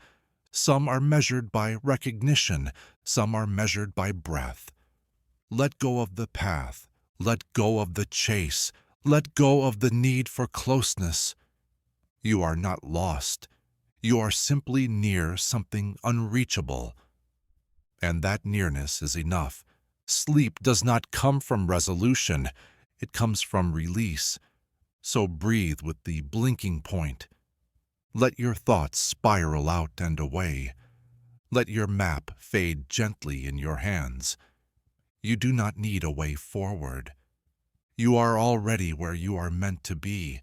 Some are measured by recognition, some are measured by breath. Let go of the path, let go of the chase, let go of the need for closeness. You are not lost. You are simply near something unreachable. And that nearness is enough. Sleep does not come from resolution. It comes from release. So breathe with the blinking point. Let your thoughts spiral out and away. Let your map fade gently in your hands. You do not need a way forward. You are already where you are meant to be.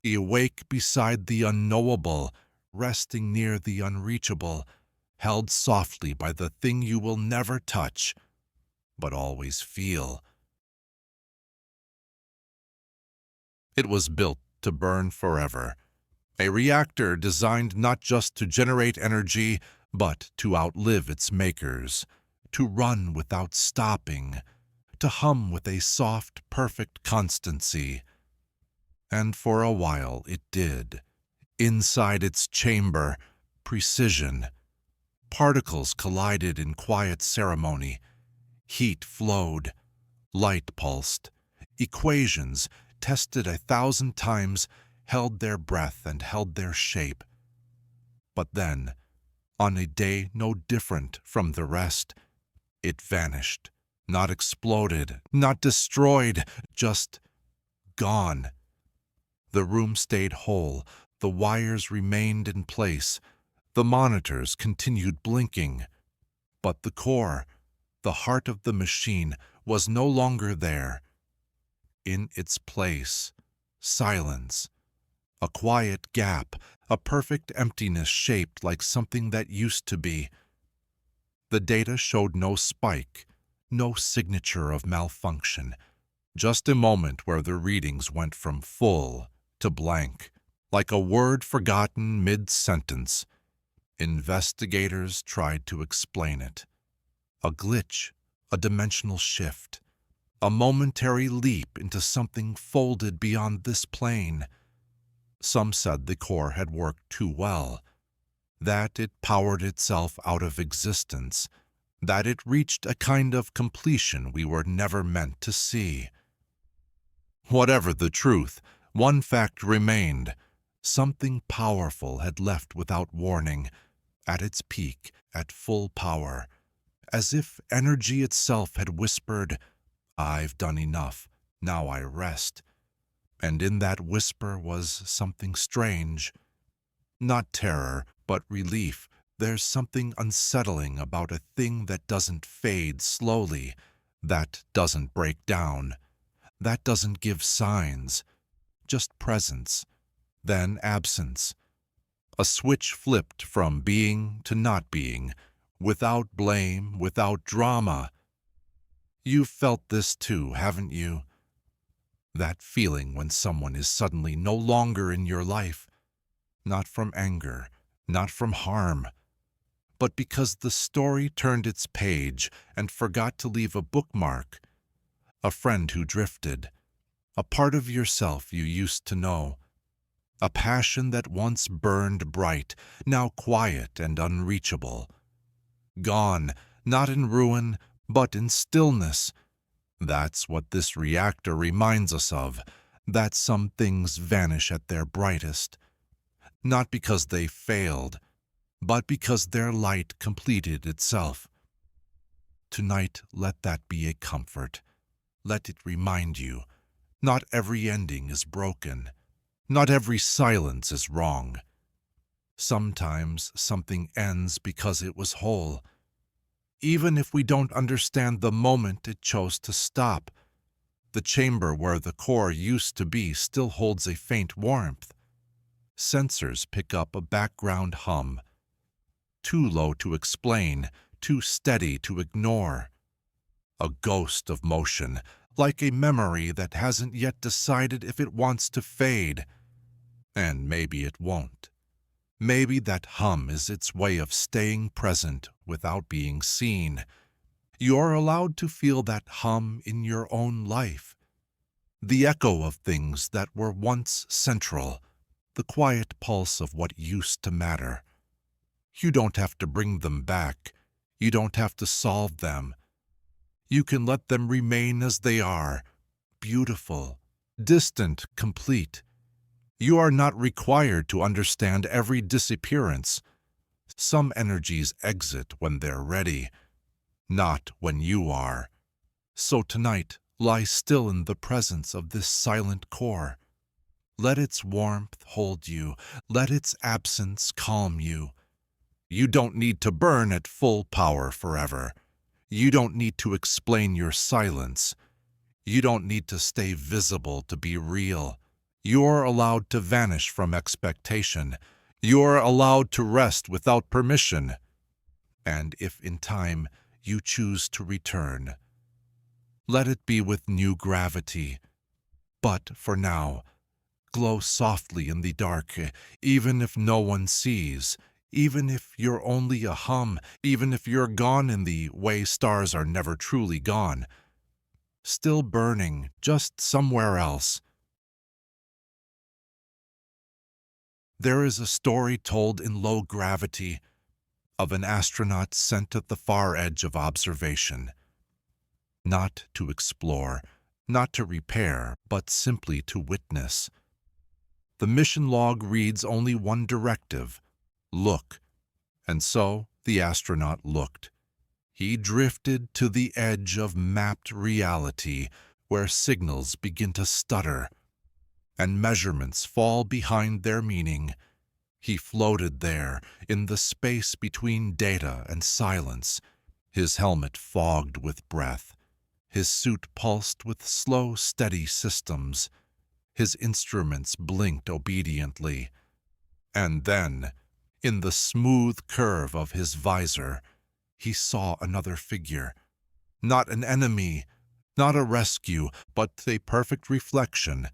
Awake beside the unknowable, resting near the unreachable, held softly by the thing you will never touch, but always feel. It was built to burn forever, a reactor designed not just to generate energy, but to outlive its makers, to run without stopping, to hum with a soft, perfect constancy. And for a while it did. Inside its chamber, precision. Particles collided in quiet ceremony. Heat flowed. Light pulsed. Equations, tested 1,000 times, held their breath and held their shape. But then, on a day no different from the rest, it vanished. Not exploded, not destroyed, just gone. The room stayed whole. The wires remained in place. The monitors continued blinking. But the core, the heart of the machine, was no longer there. In its place, silence. A quiet gap, a perfect emptiness shaped like something that used to be. The data showed no spike, no signature of malfunction, just a moment where the readings went from full to blank, like a word forgotten mid-sentence. Investigators tried to explain it. A glitch, a dimensional shift, a momentary leap into something folded beyond this plane. Some said the core had worked too well, that it powered itself out of existence, that it reached a kind of completion we were never meant to see. Whatever the truth, one fact remained. Something powerful had left without warning, at its peak, at full power, as if energy itself had whispered, "I've done enough, now I rest." And in that whisper was something strange. Not terror, but relief. There's something unsettling about a thing that doesn't fade slowly, that doesn't break down, that doesn't give signs, just presence, then absence. A switch flipped from being to not being, without blame, without drama. You've felt this too, haven't you? That feeling when someone is suddenly no longer in your life, not from anger, not from harm, but because the story turned its page and forgot to leave a bookmark. A friend who drifted, a part of yourself you used to know, a passion that once burned bright, now quiet and unreachable. Gone, not in ruin, but in stillness. That's what this reactor reminds us of, that some things vanish at their brightest, not because they failed, but because their light completed itself. Tonight, let that be a comfort. Let it remind you, not every ending is broken. Not every silence is wrong. Sometimes something ends because it was whole. Even if we don't understand the moment it chose to stop, the chamber where the core used to be still holds a faint warmth. Sensors pick up a background hum, too low to explain, too steady to ignore. A ghost of motion, like a memory that hasn't yet decided if it wants to fade. And maybe it won't. Maybe that hum is its way of staying present without being seen. You're allowed to feel that hum in your own life. The echo of things that were once central, the quiet pulse of what used to matter. You don't have to bring them back. You don't have to solve them. You can let them remain as they are, beautiful, distant, complete. You are not required to understand every disappearance. Some energies exit when they're ready, not when you are. So tonight, lie still in the presence of this silent core. Let its warmth hold you. Let its absence calm you. You don't need to burn at full power forever. You don't need to explain your silence. You don't need to stay visible to be real. You're allowed to vanish from expectation. You're allowed to rest without permission. And if in time you choose to return, let it be with new gravity. But for now, glow softly in the dark, even if no one sees, even if you're only a hum, even if you're gone in the way stars are never truly gone. still burning, just somewhere else. There is a story told in low gravity of an astronaut sent at the far edge of observation, not to explore, not to repair, but simply to witness. The mission log reads only one directive: look. And so the astronaut looked. He drifted to the edge of mapped reality, where signals begin to stutter and measurements fall behind their meaning. He floated there, in the space between data and silence, his helmet fogged with breath, his suit pulsed with slow, steady systems. His instruments blinked obediently. And then, in the smooth curve of his visor, he saw another figure. Not an enemy, not a rescue, but a perfect reflection.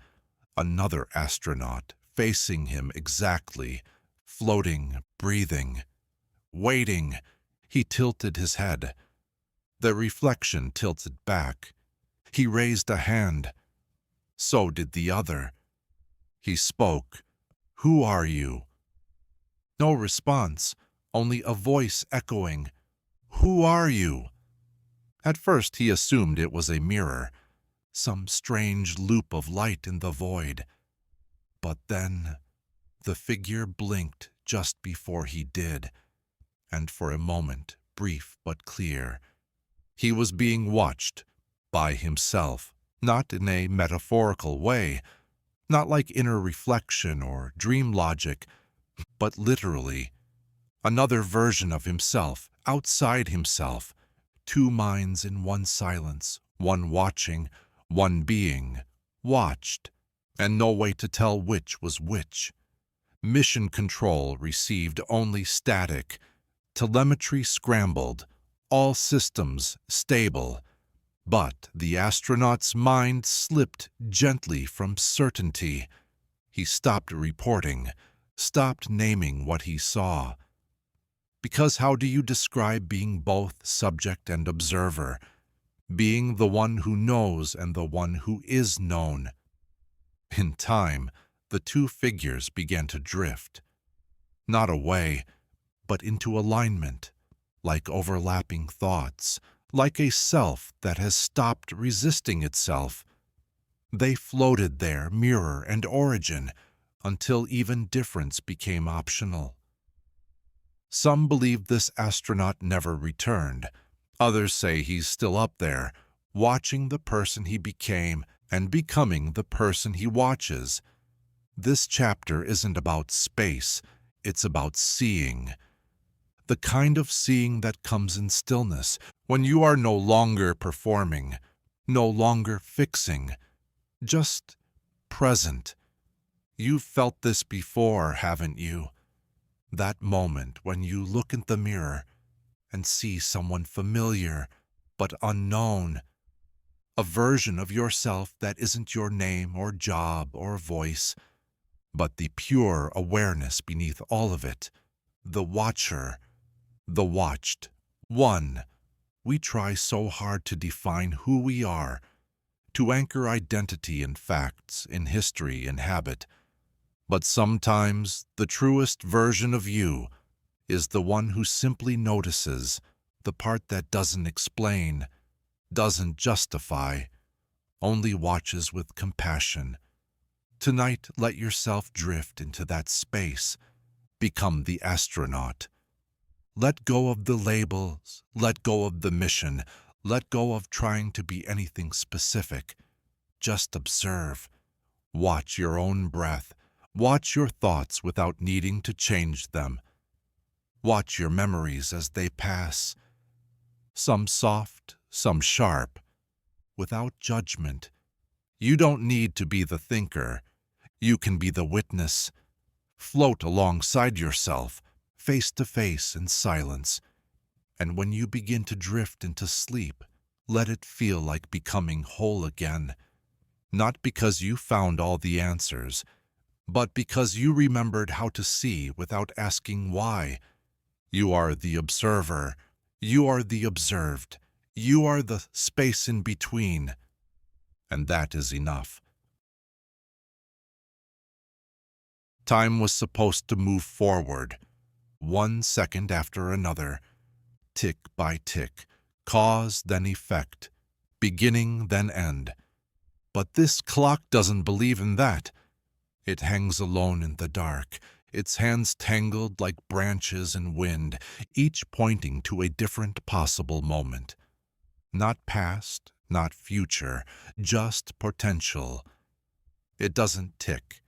Another astronaut, facing him exactly, floating, breathing, waiting. He tilted his head. The reflection tilted back. He raised a hand. So did the other. He spoke. "Who are you?" No response, only a voice echoing, "Who are you?" At first he assumed it was a mirror, some strange loop of light in the void. But then the figure blinked just before he did, and for a moment, brief but clear, he was being watched by himself, not in a metaphorical way, not like inner reflection or dream logic, but literally. Another version of himself, outside himself, two minds in one silence, one watching, one being, watched, and no way to tell which was which. Mission control received only static, telemetry scrambled, all systems stable. But the astronaut's mind slipped gently from certainty. He stopped reporting, stopped naming what he saw. Because how do you describe being both subject and observer, being the one who knows and the one who is known? In time, the two figures began to drift, not away, but into alignment, like overlapping thoughts, like a self that has stopped resisting itself. They floated there, mirror and origin, until even difference became optional. Some believe this astronaut never returned. Others say he's still up there, watching the person he became and becoming the person he watches. This chapter isn't about space, it's about seeing. The kind of seeing that comes in stillness, when you are no longer performing, no longer fixing, just present. You've felt this before, haven't you? That moment when you look in the mirror and see someone familiar but unknown, a version of yourself that isn't your name or job or voice, but the pure awareness beneath all of it, the watcher, the watched, one. We try so hard to define who we are, to anchor identity in facts, in history, in habit. But sometimes the truest version of you is the one who simply notices, the part that doesn't explain, doesn't justify, only watches with compassion. Tonight, let yourself drift into that space. Become the astronaut. Let go of the labels, let go of the mission, let go of trying to be anything specific. Just observe. Watch your own breath. Watch your thoughts without needing to change them. Watch your memories as they pass. Some soft, some sharp, without judgment. You don't need to be the thinker. You can be the witness. Float alongside yourself, face to face in silence. And when you begin to drift into sleep, let it feel like becoming whole again. Not because you found all the answers, but because you remembered how to see without asking why. You are the observer. You are the observed. You are the space in between. and that is enough. Time was supposed to move forward, 1 second after another, tick by tick, cause then effect, beginning then end. But this clock doesn't believe in that. It hangs alone in the dark, its hands tangled like branches in wind, each pointing to a different possible moment. Not past, not future, just potential. It doesn't tick.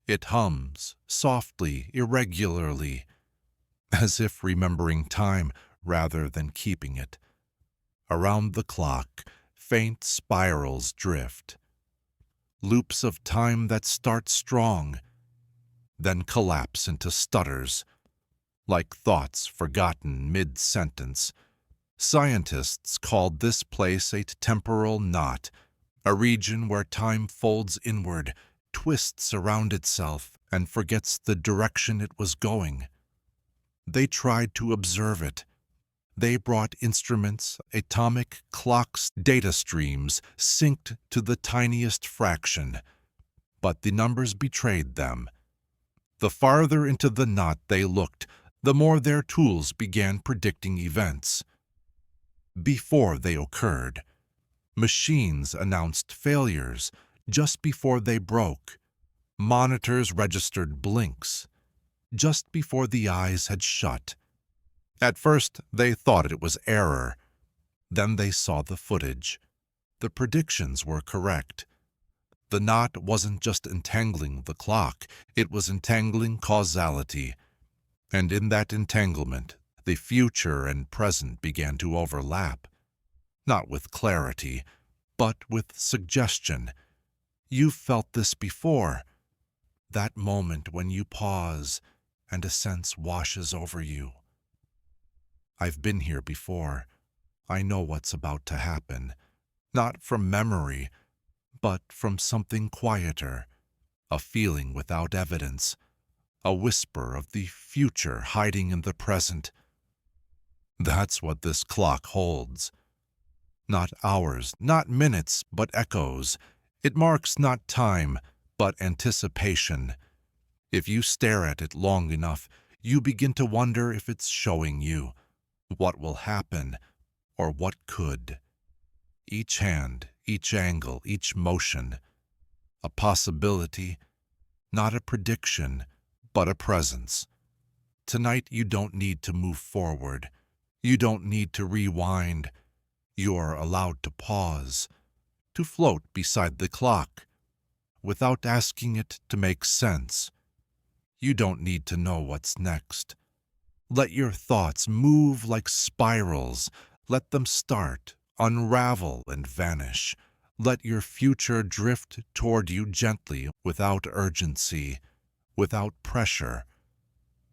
It hums, softly, irregularly, as if remembering time rather than keeping it. Around the clock, faint spirals drift. Loops of time that start strong, then collapse into stutters, like thoughts forgotten mid-sentence. Scientists called this place a temporal knot, a region where time folds inward, twists around itself, and forgets the direction it was going. They tried to observe it. They brought instruments, atomic clocks, data streams, synced to the tiniest fraction. But the numbers betrayed them. The farther into the knot they looked, the more their tools began predicting events. Before they occurred, machines announced failures just before they broke. Monitors registered blinks just before the eyes had shut. At first, they thought it was error. Then they saw the footage. The predictions were correct. The knot wasn't just entangling the clock, it was entangling causality. And in that entanglement, the future and present began to overlap. Not with clarity, but with suggestion. You've felt this before. That moment when you pause and a sense washes over you. I've been here before. I know what's about to happen. Not from memory, but from something quieter, a feeling without evidence, a whisper of the future hiding in the present. That's what this clock holds. Not hours, not minutes, but echoes. It marks not time, but anticipation. If you stare at it long enough, you begin to wonder if it's showing you what will happen or what could. Each hand, each angle, each motion, a possibility, not a prediction, but a presence. Tonight you don't need to move forward. You don't need to rewind. You are allowed to pause, to float beside the clock, without asking it to make sense. You don't need to know what's next. Let your thoughts move like spirals. Let them start, unravel, and vanish. Let your future drift toward you gently, without urgency, without pressure.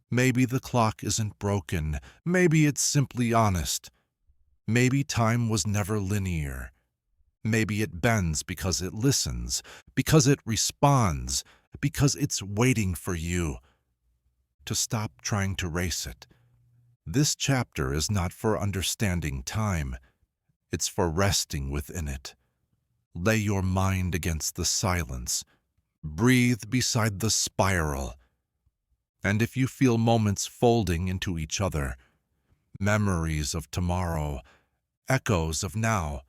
Maybe the clock isn't broken. Maybe it's simply honest. Maybe time was never linear. Maybe it bends because it listens, because it responds, because it's waiting for you to stop trying to race it. This chapter is not for understanding time. It's for resting within it. Lay your mind against the silence. Breathe beside the spiral. And if you feel moments folding into each other, memories of tomorrow, echoes of now,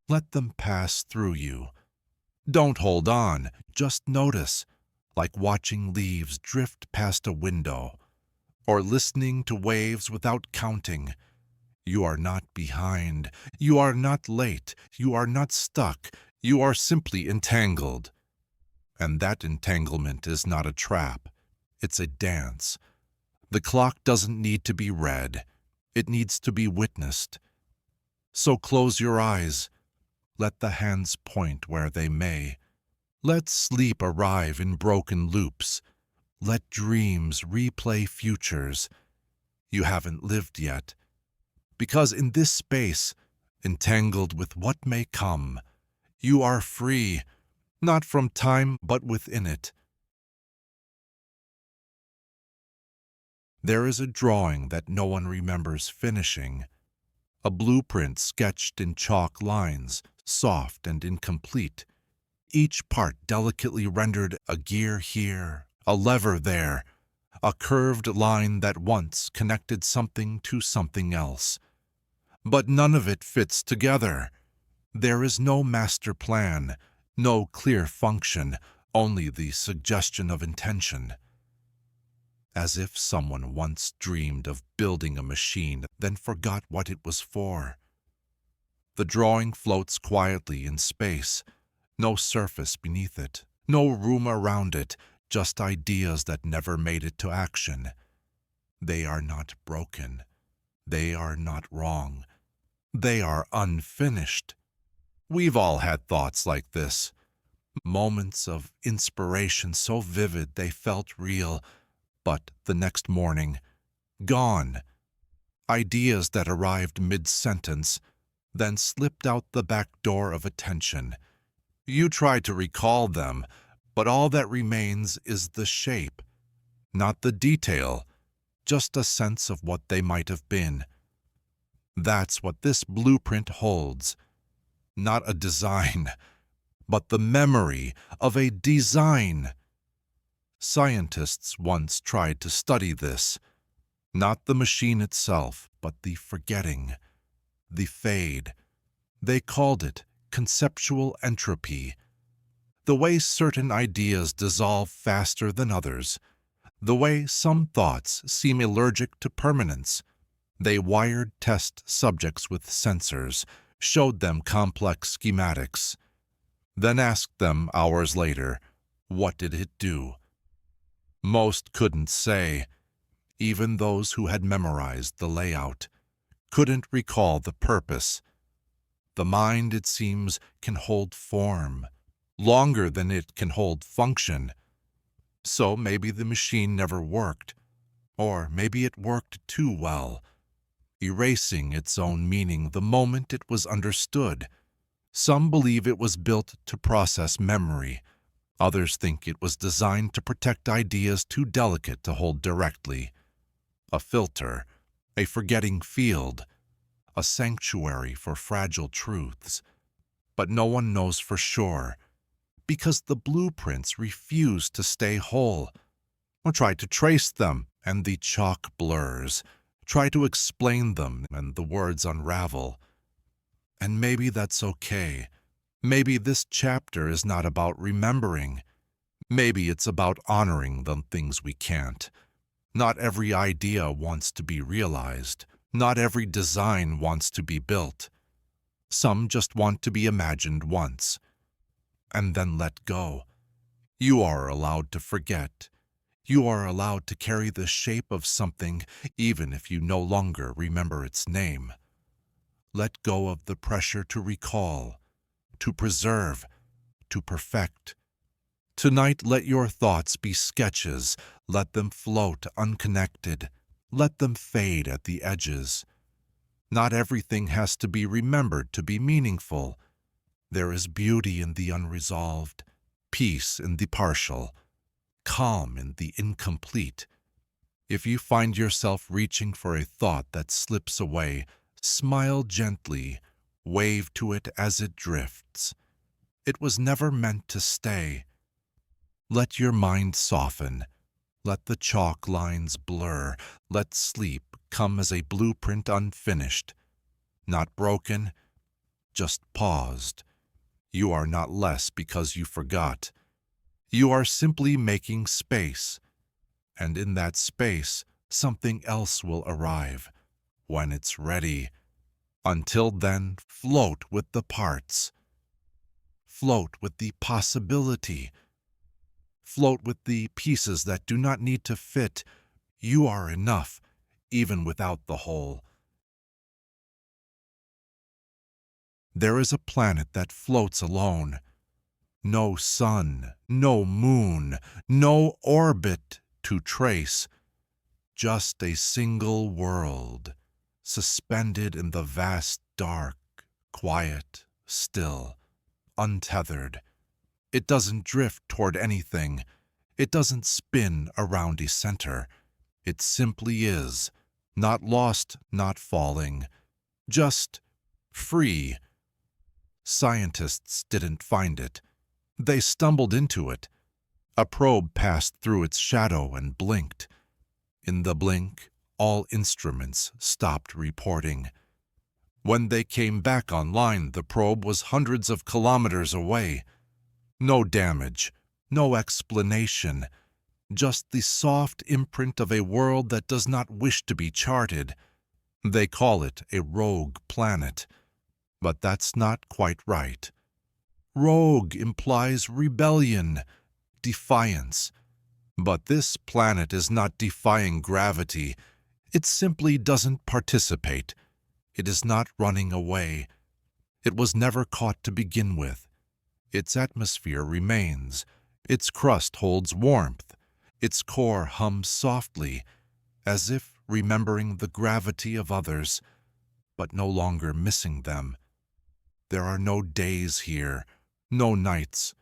let them pass through you. Don't hold on, just notice, like watching leaves drift past a window, or listening to waves without counting. You are not behind, you are not late, you are not stuck, you are simply entangled. And that entanglement is not a trap, it's a dance. The clock doesn't need to be read, it needs to be witnessed. So close your eyes, let the hands point where they may. Let sleep arrive in broken loops. Let dreams replay futures you haven't lived yet. Because in this space, entangled with what may come, you are free, not from time but within it. There is a drawing that no one remembers finishing, a blueprint sketched in chalk lines, soft and incomplete, each part delicately rendered, a gear here, a lever there, a curved line that once connected something to something else. But none of it fits together. There is no master plan, no clear function, only the suggestion of intention. As if someone once dreamed of building a machine, then forgot what it was for. The drawing floats quietly in space, no surface beneath it, no room around it, just ideas that never made it to action. They are not broken. They are not wrong. They are unfinished. We've all had thoughts like this. Moments of inspiration so vivid they felt real, but the next morning, gone. Ideas that arrived mid-sentence, then slipped out the back door of attention. You try to recall them, but all that remains is the shape, not the detail, just a sense of what they might have been. That's what this blueprint holds. Not a design, but the memory of a design. Scientists once tried to study this, not the machine itself, but the forgetting, the fade. They called it conceptual entropy, the way certain ideas dissolve faster than others, the way some thoughts seem allergic to permanence. They wired test subjects with sensors, showed them complex schematics, then asked them hours later, what did it do? Most couldn't say. Even those who had memorized the layout couldn't recall the purpose. The mind, it seems, can hold form longer than it can hold function. So maybe the machine never worked, or maybe it worked too well, erasing its own meaning the moment it was understood. Some believe it was built to process memory. Others think it was designed to protect ideas too delicate to hold directly. A filter, a forgetting field, a sanctuary for fragile truths. But no one knows for sure, because the blueprints refuse to stay whole. Or try to trace them, and the chalk blurs. Try to explain them, and the words unravel. And maybe that's okay. Maybe this chapter is not about remembering. Maybe it's about honoring the things we can't. Not every idea wants to be realized. Not every design wants to be built. Some just want to be imagined once, and then let go. You are allowed to forget. You are allowed to carry the shape of something, even if you no longer remember its name. Let go of the pressure to recall, to preserve, to perfect. Tonight, let your thoughts be sketches. Let them float unconnected. Let them fade at the edges. Not everything has to be remembered to be meaningful. There is beauty in the unresolved, peace in the partial, calm in the incomplete. If you find yourself reaching for a thought that slips away, smile gently, wave to it as it drifts. It was never meant to stay. Let your mind soften. Let the chalk lines blur. Let sleep come as a blueprint unfinished. Not broken, just paused. You are not less because you forgot. You are simply making space. And in that space, something else will arrive when it's ready. Until then, float with the parts. Float with the possibility. Float with the pieces that do not need to fit. You are enough, even without the whole. There is a planet that floats alone. No sun, no moon, no orbit to trace. Just a single world, suspended in the vast dark, quiet, still, untethered. It doesn't drift toward anything. It doesn't spin around a center. It simply is, not lost, not falling, just free. Scientists didn't find it. They stumbled into it. A probe passed through its shadow and blinked. In the blink, all instruments stopped reporting. When they came back online, the probe was hundreds of kilometers away. No damage, no explanation, just the soft imprint of a world that does not wish to be charted. They call it a rogue planet, but that's not quite right. Rogue implies rebellion, defiance. But this planet is not defying gravity. It simply doesn't participate. It is not running away. It was never caught to begin with. Its atmosphere remains. Its crust holds warmth. Its core hums softly, as if remembering the gravity of others, but no longer missing them. There are no days here, no nights,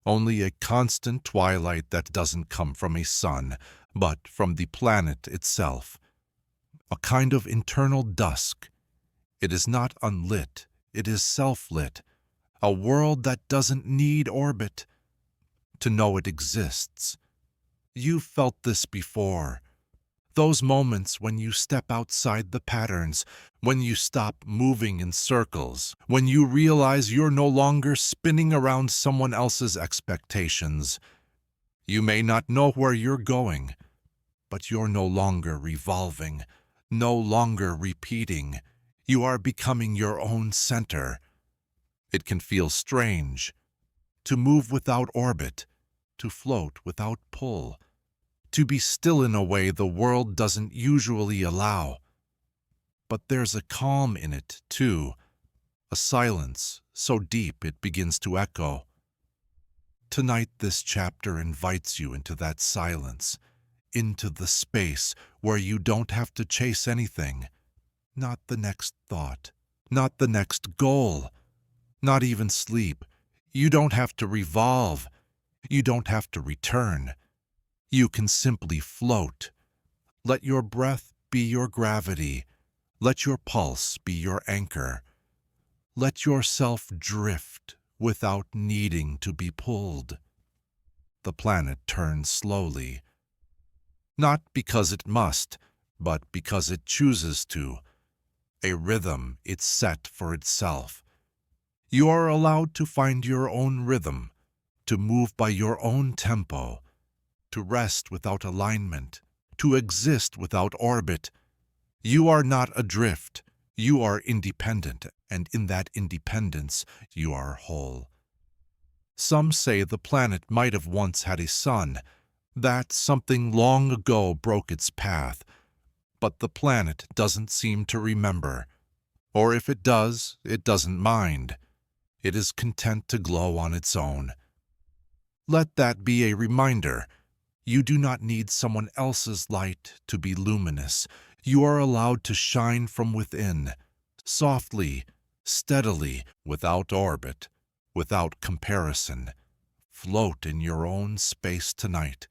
only a constant twilight that doesn't come from a sun, but from the planet itself. A kind of internal dusk. It is not unlit, it is self-lit, a world that doesn't need orbit to know it exists. You've felt this before. Those moments when you step outside the patterns, when you stop moving in circles, when you realize you're no longer spinning around someone else's expectations. You may not know where you're going, but you're no longer revolving, no longer repeating. You are becoming your own center. It can feel strange to move without orbit, to float without pull, to be still in a way the world doesn't usually allow. But there's a calm in it, too, a silence so deep it begins to echo. Tonight this chapter invites you into that silence, into the space where you don't have to chase anything, not the next thought, not the next goal, not even sleep. You don't have to revolve. You don't have to return. You can simply float. Let your breath be your gravity. Let your pulse be your anchor. Let yourself drift without needing to be pulled. The planet turns slowly, not because it must, but because it chooses to. A rhythm it's set for itself. You are allowed to find your own rhythm, to move by your own tempo, to rest without alignment, to exist without orbit. You are not adrift. You are independent, and in that independence you are whole. Some say the planet might have once had a sun, that something long ago broke its path, but the planet doesn't seem to remember. Or if it does, it doesn't mind. It is content to glow on its own. Let that be a reminder. You do not need someone else's light to be luminous. You are allowed to shine from within, softly, steadily, without orbit, without comparison. Float in your own space tonight.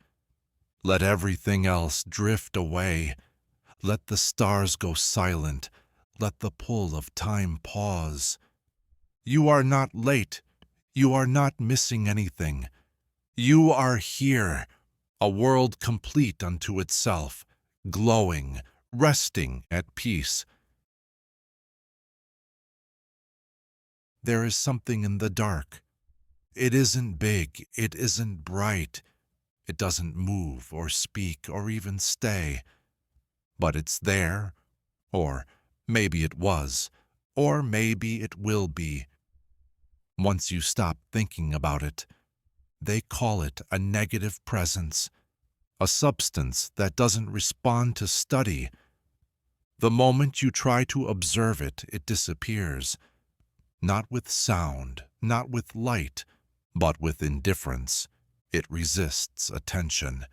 Let everything else drift away. Let the stars go silent. Let the pull of time pause. You are not late. You are not missing anything. You are here, a world complete unto itself, glowing, resting at peace. There is something in the dark. It isn't big, it isn't bright. It doesn't move or speak or even stay. But it's there, or maybe it was, or maybe it will be. Once you stop thinking about it, they call it a negative presence, a substance that doesn't respond to study. The moment you try to observe it, it disappears. Not with sound, not with light, but with indifference. It resists attention.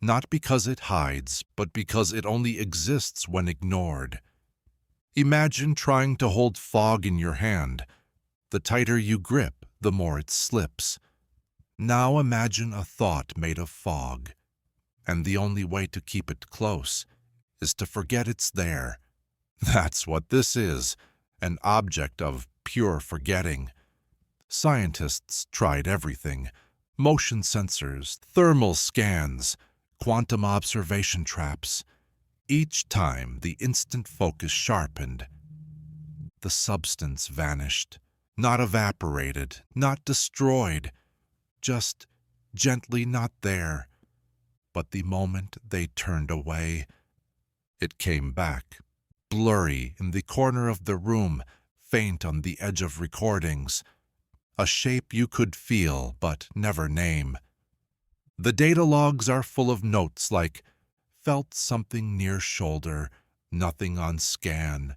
Not because it hides, but because it only exists when ignored. Imagine trying to hold fog in your hand. The tighter you grip, the more it slips. Now imagine a thought made of fog, and the only way to keep it close is to forget it's there. That's what this is, an object of pure forgetting. Scientists tried everything: motion sensors, thermal scans, quantum observation traps. Each time the instant focus sharpened, the substance vanished, not evaporated, not destroyed, just gently not there. But the moment they turned away, it came back, blurry in the corner of the room, faint on the edge of recordings, a shape you could feel but never name. The data logs are full of notes like, felt something near shoulder, nothing on scan.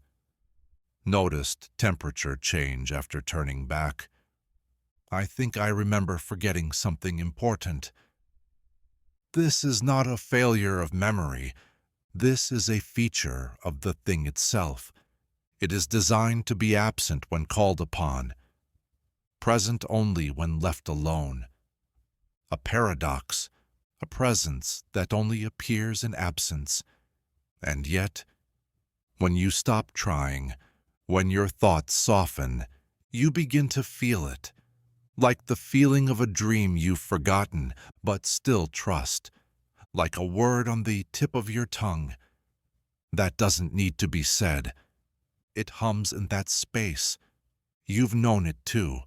Noticed temperature change after turning back. I think I remember forgetting something important. This is not a failure of memory. This is a feature of the thing itself. It is designed to be absent when called upon, present only when left alone. A paradox, a presence that only appears in absence. And yet, when you stop trying, when your thoughts soften, you begin to feel it, like the feeling of a dream you've forgotten but still trust, like a word on the tip of your tongue that doesn't need to be said. It hums in that space. You've known it too.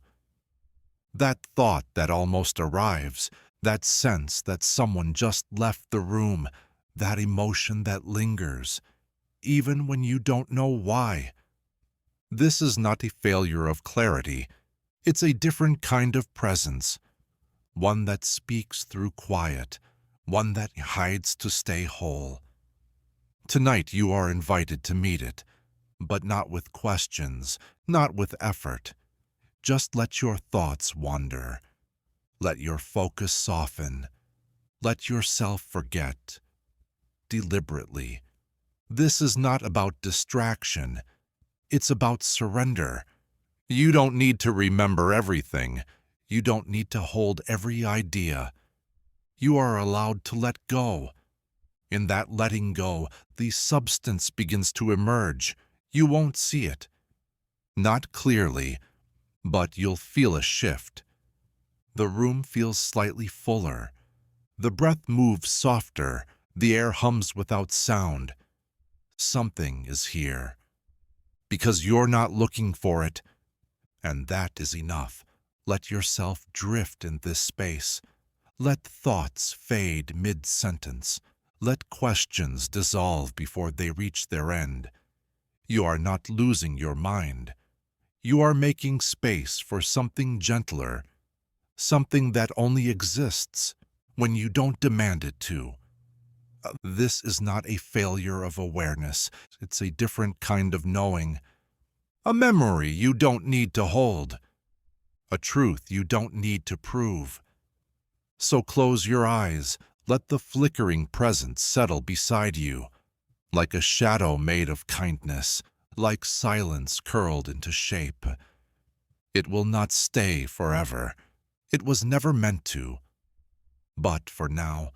That thought that almost arrives, that sense that someone just left the room, that emotion that lingers, even when you don't know why. This is not a failure of clarity. It's a different kind of presence, one that speaks through quiet, one that hides to stay whole. Tonight you are invited to meet it, but not with questions, not with effort. Just let your thoughts wander. Let your focus soften. Let yourself forget. Deliberately. This is not about distraction. It's about surrender. You don't need to remember everything. You don't need to hold every idea. You are allowed to let go. In that letting go, the substance begins to emerge. You won't see it. Not clearly, but you'll feel a shift. The room feels slightly fuller. The breath moves softer. The air hums without sound. Something is here. Because you're not looking for it, and that is enough. Let yourself drift in this space. Let thoughts fade mid-sentence. Let questions dissolve before they reach their end. You are not losing your mind. You are making space for something gentler, something that only exists when you don't demand it to. This is not a failure of awareness. It's a different kind of knowing. A memory you don't need to hold. A truth you don't need to prove. So close your eyes. Let the flickering presence settle beside you, like a shadow made of kindness, like silence curled into shape. It will not stay forever. It was never meant to. But for now,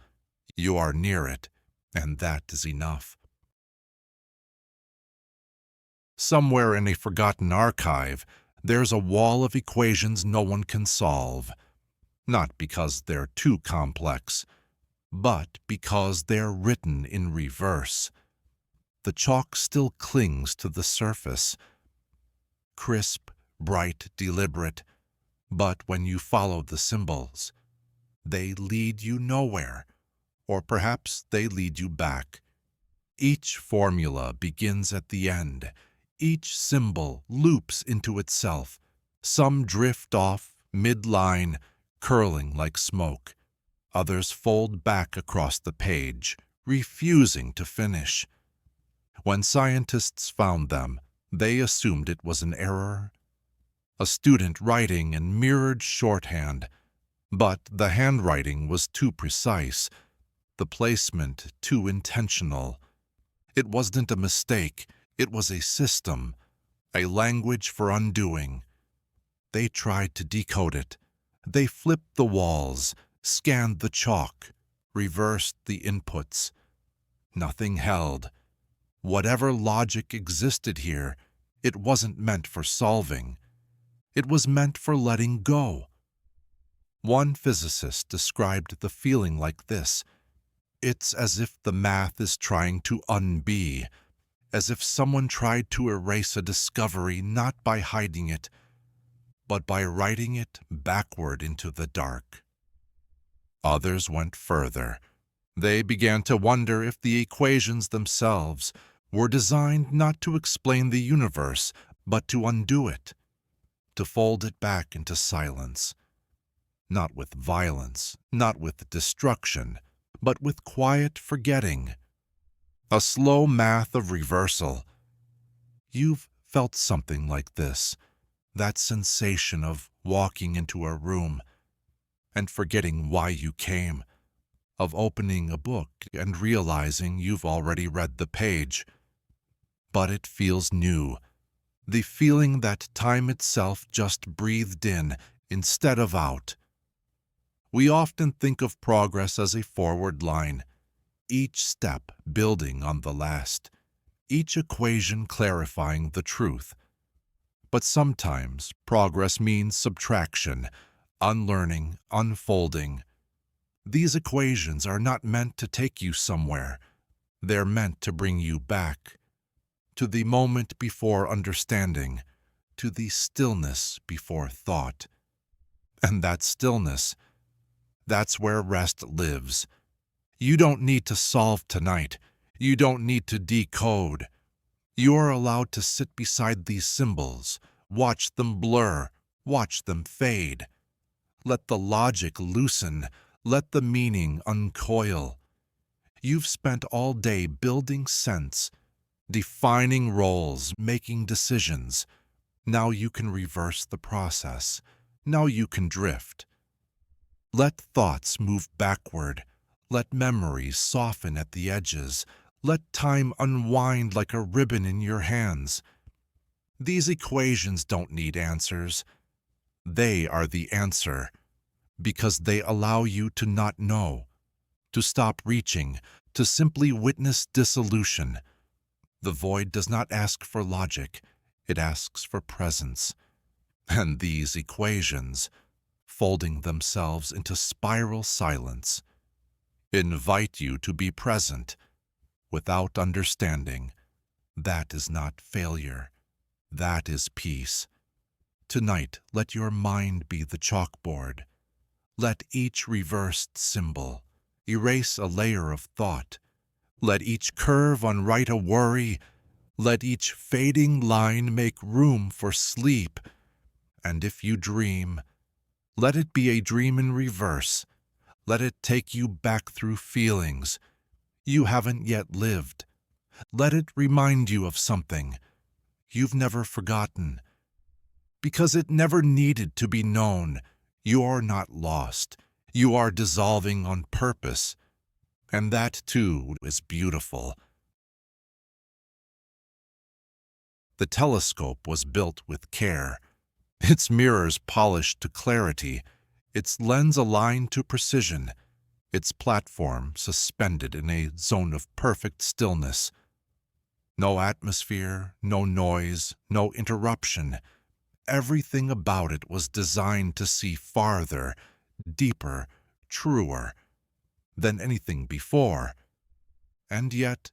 you are near it, and that is enough. Somewhere in a forgotten archive, there's a wall of equations no one can solve. Not because they're too complex, but because they're written in reverse. The chalk still clings to the surface. Crisp, bright, deliberate. But when you follow the symbols, they lead you nowhere. Or perhaps they lead you back. Each formula begins at the end. Each symbol loops into itself. Some drift off mid-line, curling like smoke. Others fold back across the page, refusing to finish. When scientists found them, they assumed it was an error. A student writing in mirrored shorthand. But the handwriting was too precise, the placement too intentional. It wasn't a mistake, it was a system, a language for undoing. They tried to decode it. They flipped the walls, scanned the chalk, reversed the inputs. Nothing held. Whatever logic existed here, it wasn't meant for solving. It was meant for letting go. One physicist described the feeling like this: it's as if the math is trying to unbe, as if someone tried to erase a discovery not by hiding it, but by writing it backward into the dark. Others went further. They began to wonder if the equations themselves were designed not to explain the universe, but to undo it, to fold it back into silence. Not with violence, not with destruction, but with quiet forgetting. A slow math of reversal. You've felt something like this, that sensation of walking into a room and forgetting why you came, of opening a book and realizing you've already read the page. But it feels new, the feeling that time itself just breathed in instead of out. We often think of progress as a forward line, each step building on the last, each equation clarifying the truth. But sometimes progress means subtraction, unlearning, unfolding. These equations are not meant to take you somewhere. They're meant to bring you back, to the moment before understanding, to the stillness before thought. And that stillness, that's where rest lives. You don't need to solve tonight. You don't need to decode. You are allowed to sit beside these symbols, watch them blur, watch them fade. Let the logic loosen, let the meaning uncoil. You've spent all day building sense, defining roles, making decisions. Now you can reverse the process. Now you can drift. Let thoughts move backward. Let memories soften at the edges. Let time unwind like a ribbon in your hands. These equations don't need answers. They are the answer, because they allow you to not know, to stop reaching, to simply witness dissolution. The void does not ask for logic, it asks for presence. And these equations, folding themselves into spiral silence, invite you to be present without understanding. That is not failure. That is peace. Tonight, let your mind be the chalkboard. Let each reversed symbol erase a layer of thought. Let each curve unwrite a worry. Let each fading line make room for sleep. And if you dream, let it be a dream in reverse. Let it take you back through feelings you haven't yet lived. Let it remind you of something you've never forgotten. Because it never needed to be known. You're not lost. You are dissolving on purpose. And that, too, is beautiful. The telescope was built with care, its mirrors polished to clarity, its lens aligned to precision, its platform suspended in a zone of perfect stillness. No atmosphere, no noise, no interruption. Everything about it was designed to see farther, deeper, truer than anything before. And yet,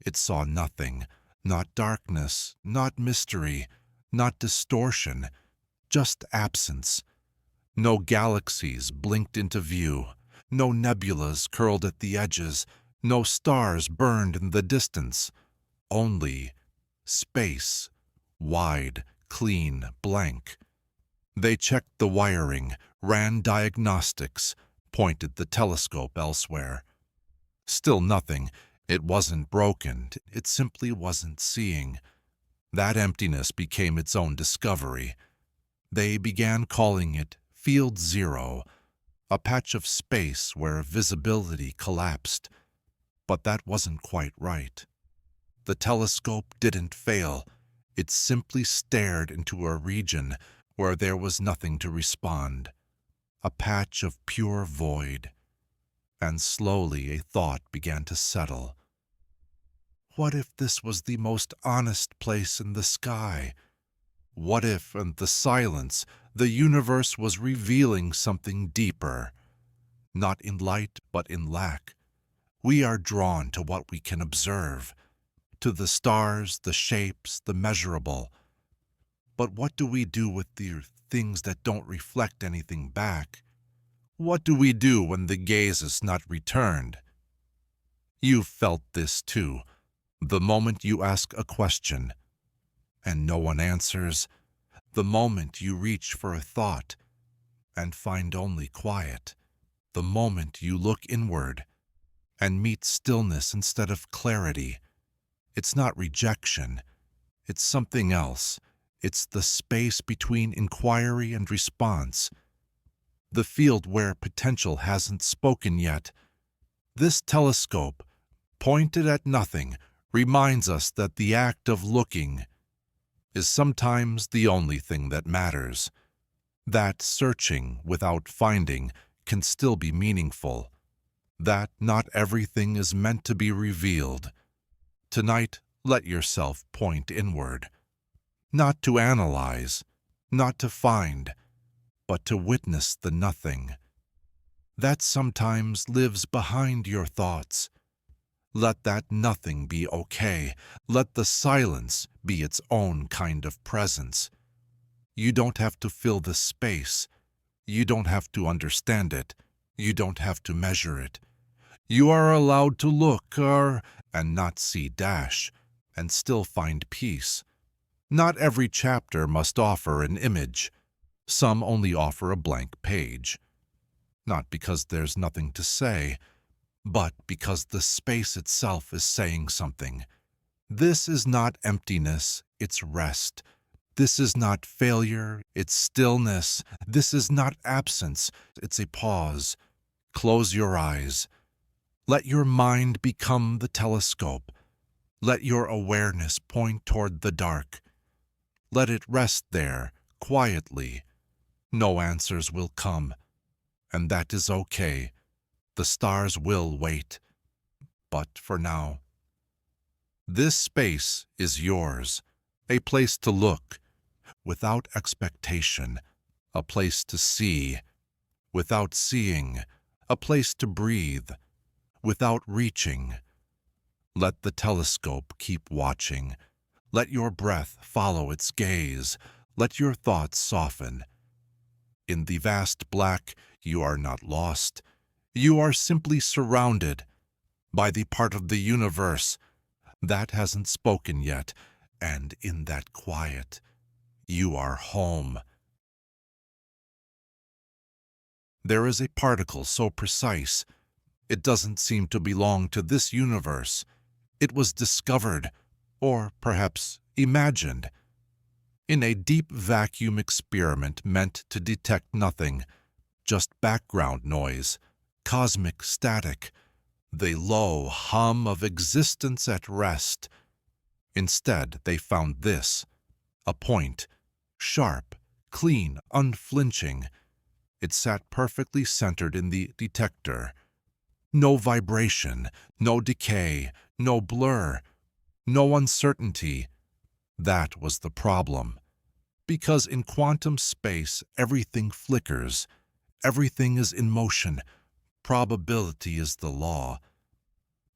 it saw nothing, not darkness, not mystery, not distortion, just absence. No galaxies blinked into view, no nebulas curled at the edges, no stars burned in the distance. Only space, wide, clean, blank. They checked the wiring, ran diagnostics, pointed the telescope elsewhere. Still nothing. It wasn't broken. It simply wasn't seeing. That emptiness became its own discovery. They began calling it Field Zero, a patch of space where visibility collapsed. But that wasn't quite right. The telescope didn't fail. It simply stared into a region where there was nothing to respond, a patch of pure void. And slowly a thought began to settle. What if this was the most honest place in the sky? What if, in the silence, the universe was revealing something deeper? Not in light, but in lack. We are drawn to what we can observe, to the stars, the shapes, the measurable. But what do we do with the things that don't reflect anything back? What do we do when the gaze is not returned? You've felt this too, the moment you ask a question, and no one answers, the moment you reach for a thought, and find only quiet, the moment you look inward, and meet stillness instead of clarity. It's not rejection, it's something else. It's the space between inquiry and response, the field where potential hasn't spoken yet. This telescope, pointed at nothing, reminds us that the act of looking is sometimes the only thing that matters, that searching without finding can still be meaningful, that not everything is meant to be revealed. Tonight, let yourself point inward, not to analyze, not to find, but to witness the nothing that sometimes lives behind your thoughts. Let that nothing be okay. Let the silence be its own kind of presence. You don't have to fill the space. You don't have to understand it. You don't have to measure it. You are allowed to look and not see dash, and still find peace. Not every chapter must offer an image. Some only offer a blank page. Not because there's nothing to say, but because the space itself is saying something. This is not emptiness, it's rest. This is not failure, it's stillness. This is not absence, it's a pause. Close your eyes. Let your mind become the telescope. Let your awareness point toward the dark. Let it rest there, quietly. No answers will come, and that is okay. The stars will wait. But for now, this space is yours, a place to look, without expectation, a place to see, without seeing, a place to breathe, without reaching. Let the telescope keep watching. Let your breath follow its gaze. Let your thoughts soften. In the vast black, you are not lost. You are simply surrounded by the part of the universe that hasn't spoken yet, and in that quiet, you are home. There is a particle so precise, it doesn't seem to belong to this universe. It was discovered, or perhaps imagined, in a deep vacuum experiment meant to detect nothing, just background noise, cosmic static, the low hum of existence at rest. Instead, they found this, a point, sharp, clean, unflinching. It sat perfectly centered in the detector. No vibration, no decay, no blur, no uncertainty. That was the problem. Because in quantum space, everything flickers. Everything is in motion. Probability is the law.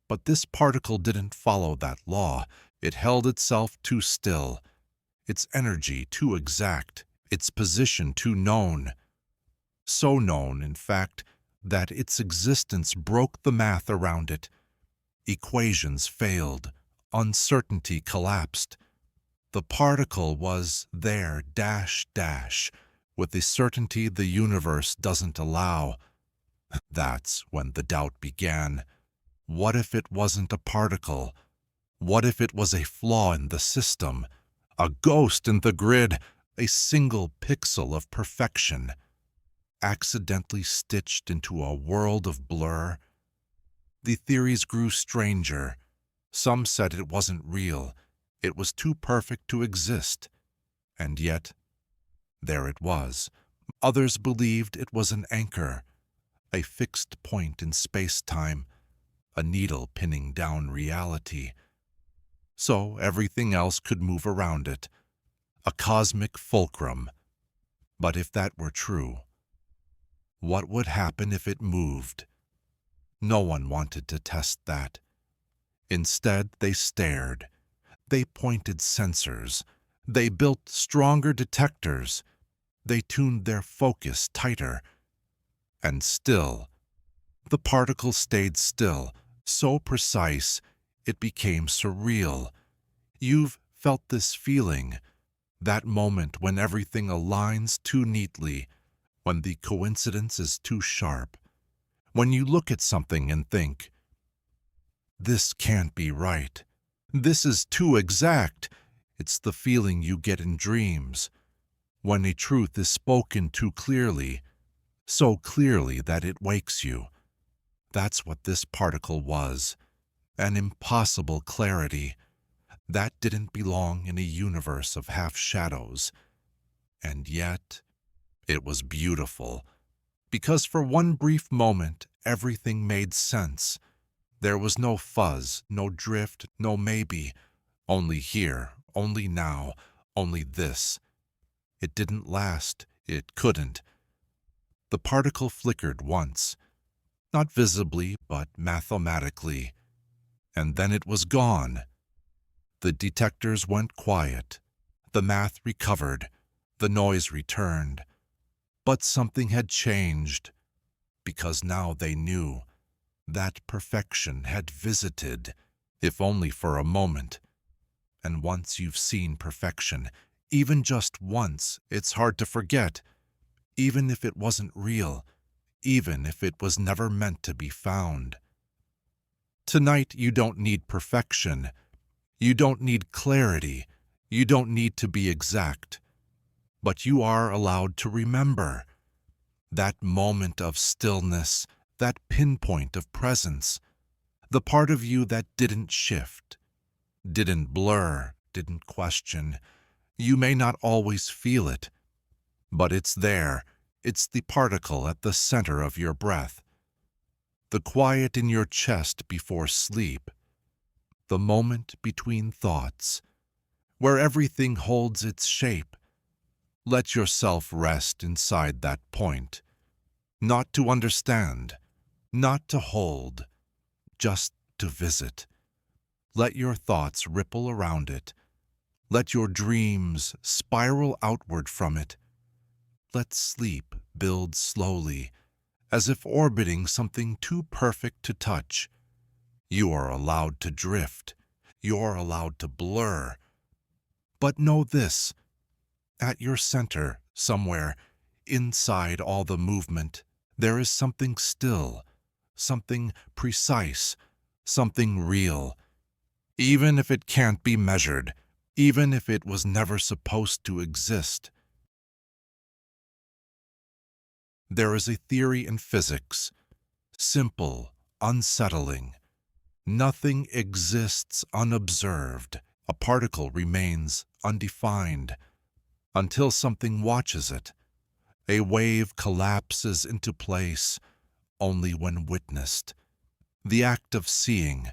But this particle didn't follow that law. It held itself too still, its energy too exact, its position too known. So known, in fact, that its existence broke the math around it. Equations failed. Uncertainty collapsed. The particle was there, dash, dash, with a certainty the universe doesn't allow. That's when the doubt began. What if it wasn't a particle? What if it was a flaw in the system? A ghost in the grid? A single pixel of perfection? Accidentally stitched into a world of blur? The theories grew stranger. Some said it wasn't real. It was too perfect to exist. And yet, there it was. Others believed it was an anchor, a fixed point in space-time, a needle pinning down reality. So everything else could move around it. a cosmic fulcrum. But if that were true, what would happen if it moved? No one wanted to test that. Instead, they stared. They pointed sensors. They built stronger detectors. They tuned their focus tighter. And still, the particle stayed still, so precise it became surreal. You've felt this feeling, that moment when everything aligns too neatly, when the coincidence is too sharp, when you look at something and think, "This can't be right. This is too exact." It's the feeling you get in dreams, when a truth is spoken too clearly, so clearly that it wakes you. That's what this particle was, an impossible clarity that didn't belong in a universe of half-shadows. And yet, it was beautiful, because for one brief moment, everything made sense. There was no fuzz, no drift, no maybe. Only here, only now, only this. It didn't last. It couldn't. The particle flickered once, not visibly, but mathematically. And then it was gone. The detectors went quiet. The math recovered. The noise returned. But something had changed, because now they knew that perfection had visited, if only for a moment. And once you've seen perfection, even just once, it's hard to forget, even if it wasn't real, even if it was never meant to be found. Tonight, you don't need perfection. You don't need clarity. You don't need to be exact. But you are allowed to remember that moment of stillness, that pinpoint of presence, the part of you that didn't shift, didn't blur, didn't question. You may not always feel it, but it's there. It's the particle at the center of your breath, the quiet in your chest before sleep, the moment between thoughts, where everything holds its shape. Let yourself rest inside that point, not to understand, not to hold, just to visit. Let your thoughts ripple around it. Let your dreams spiral outward from it. Let sleep build slowly, as if orbiting something too perfect to touch. You are allowed to drift. You're allowed to blur. But know this, at your center, somewhere, inside all the movement, there is something still, something precise, something real. Even if it can't be measured, even if it was never supposed to exist. There is a theory in physics, simple, unsettling. Nothing exists unobserved. A particle remains undefined until something watches it. A wave collapses into place only when witnessed. The act of seeing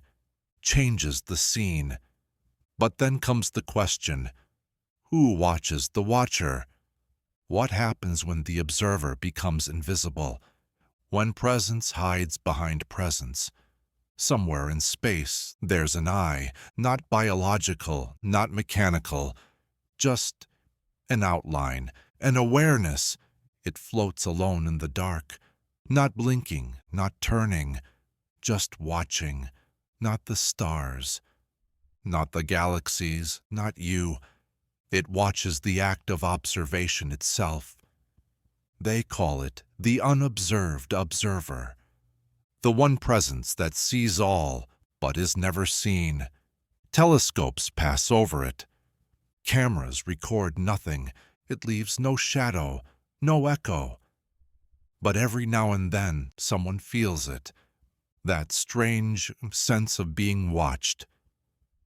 changes the scene. But then comes the question, who watches the watcher? What happens when the observer becomes invisible? When presence hides behind presence? Somewhere in space, there's an eye, not biological, not mechanical, just an outline, an awareness. It floats alone in the dark, not blinking, not turning, just watching, not the stars, not the galaxies, not you. It watches the act of observation itself. They call it the unobserved observer, the one presence that sees all but is never seen. Telescopes pass over it. Cameras record nothing. It leaves no shadow, no echo. But every now and then someone feels it, that strange sense of being watched.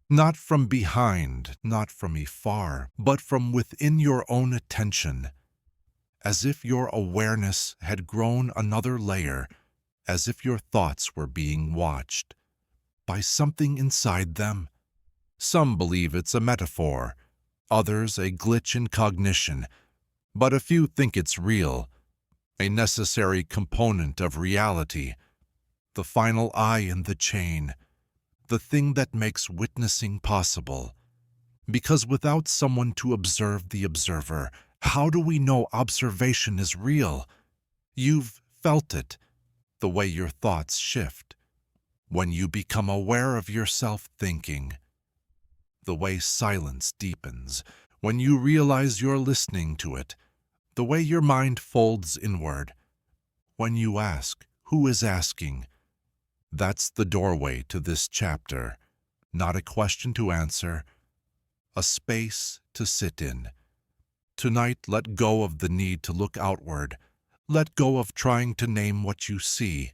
Not from behind, not from afar, but from within your own attention, as if your awareness had grown another layer, as if your thoughts were being watched by something inside them. Some believe it's a metaphor, others a glitch in cognition, but a few think it's real, a necessary component of reality, the final eye in the chain, the thing that makes witnessing possible. Because without someone to observe the observer, how do we know observation is real? You've felt it, the way your thoughts shift, when you become aware of yourself thinking, the way silence deepens, when you realize you're listening to it, the way your mind folds inward, when you ask, who is asking? That's the doorway to this chapter, not a question to answer, a space to sit in. Tonight, let go of the need to look outward. Let go of trying to name what you see.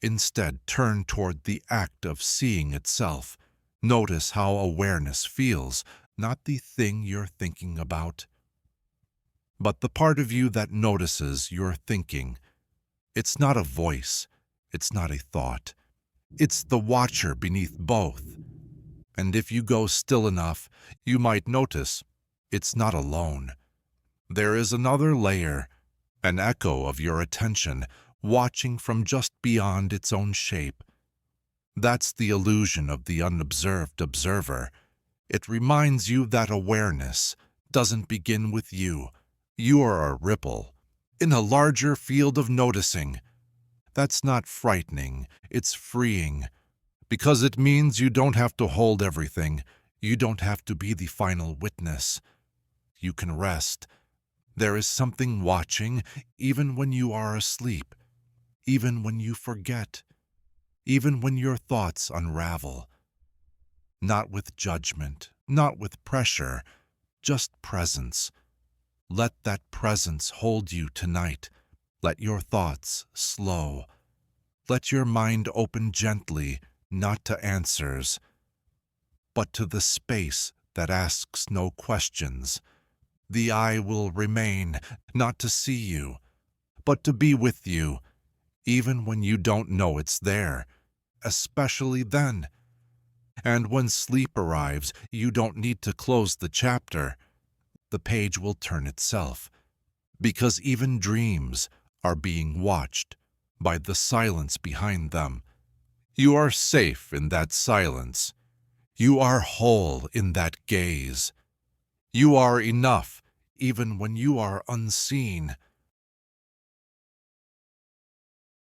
Instead, turn toward the act of seeing itself. Notice how awareness feels, not the thing you're thinking about, but the part of you that notices your thinking. It's not a voice. It's not a thought. It's the watcher beneath both. And if you go still enough, you might notice it's not alone. There is another layer, an echo of your attention, watching from just beyond its own shape. That's the illusion of the unobserved observer. It reminds you that awareness doesn't begin with you. You are a ripple in a larger field of noticing. That's not frightening, it's freeing, because it means you don't have to hold everything. You don't have to be the final witness. You can rest. There is something watching, even when you are asleep, even when you forget, even when your thoughts unravel. Not with judgment, not with pressure, just presence. Let that presence hold you tonight. Let your thoughts slow. Let your mind open gently, not to answers, but to the space that asks no questions. The eye will remain, not to see you, but to be with you, even when you don't know it's there, especially then. And when sleep arrives, you don't need to close the chapter. The page will turn itself, because even dreams are being watched by the silence behind them. You are safe in that silence. You are whole in that gaze. You are enough even when you are unseen.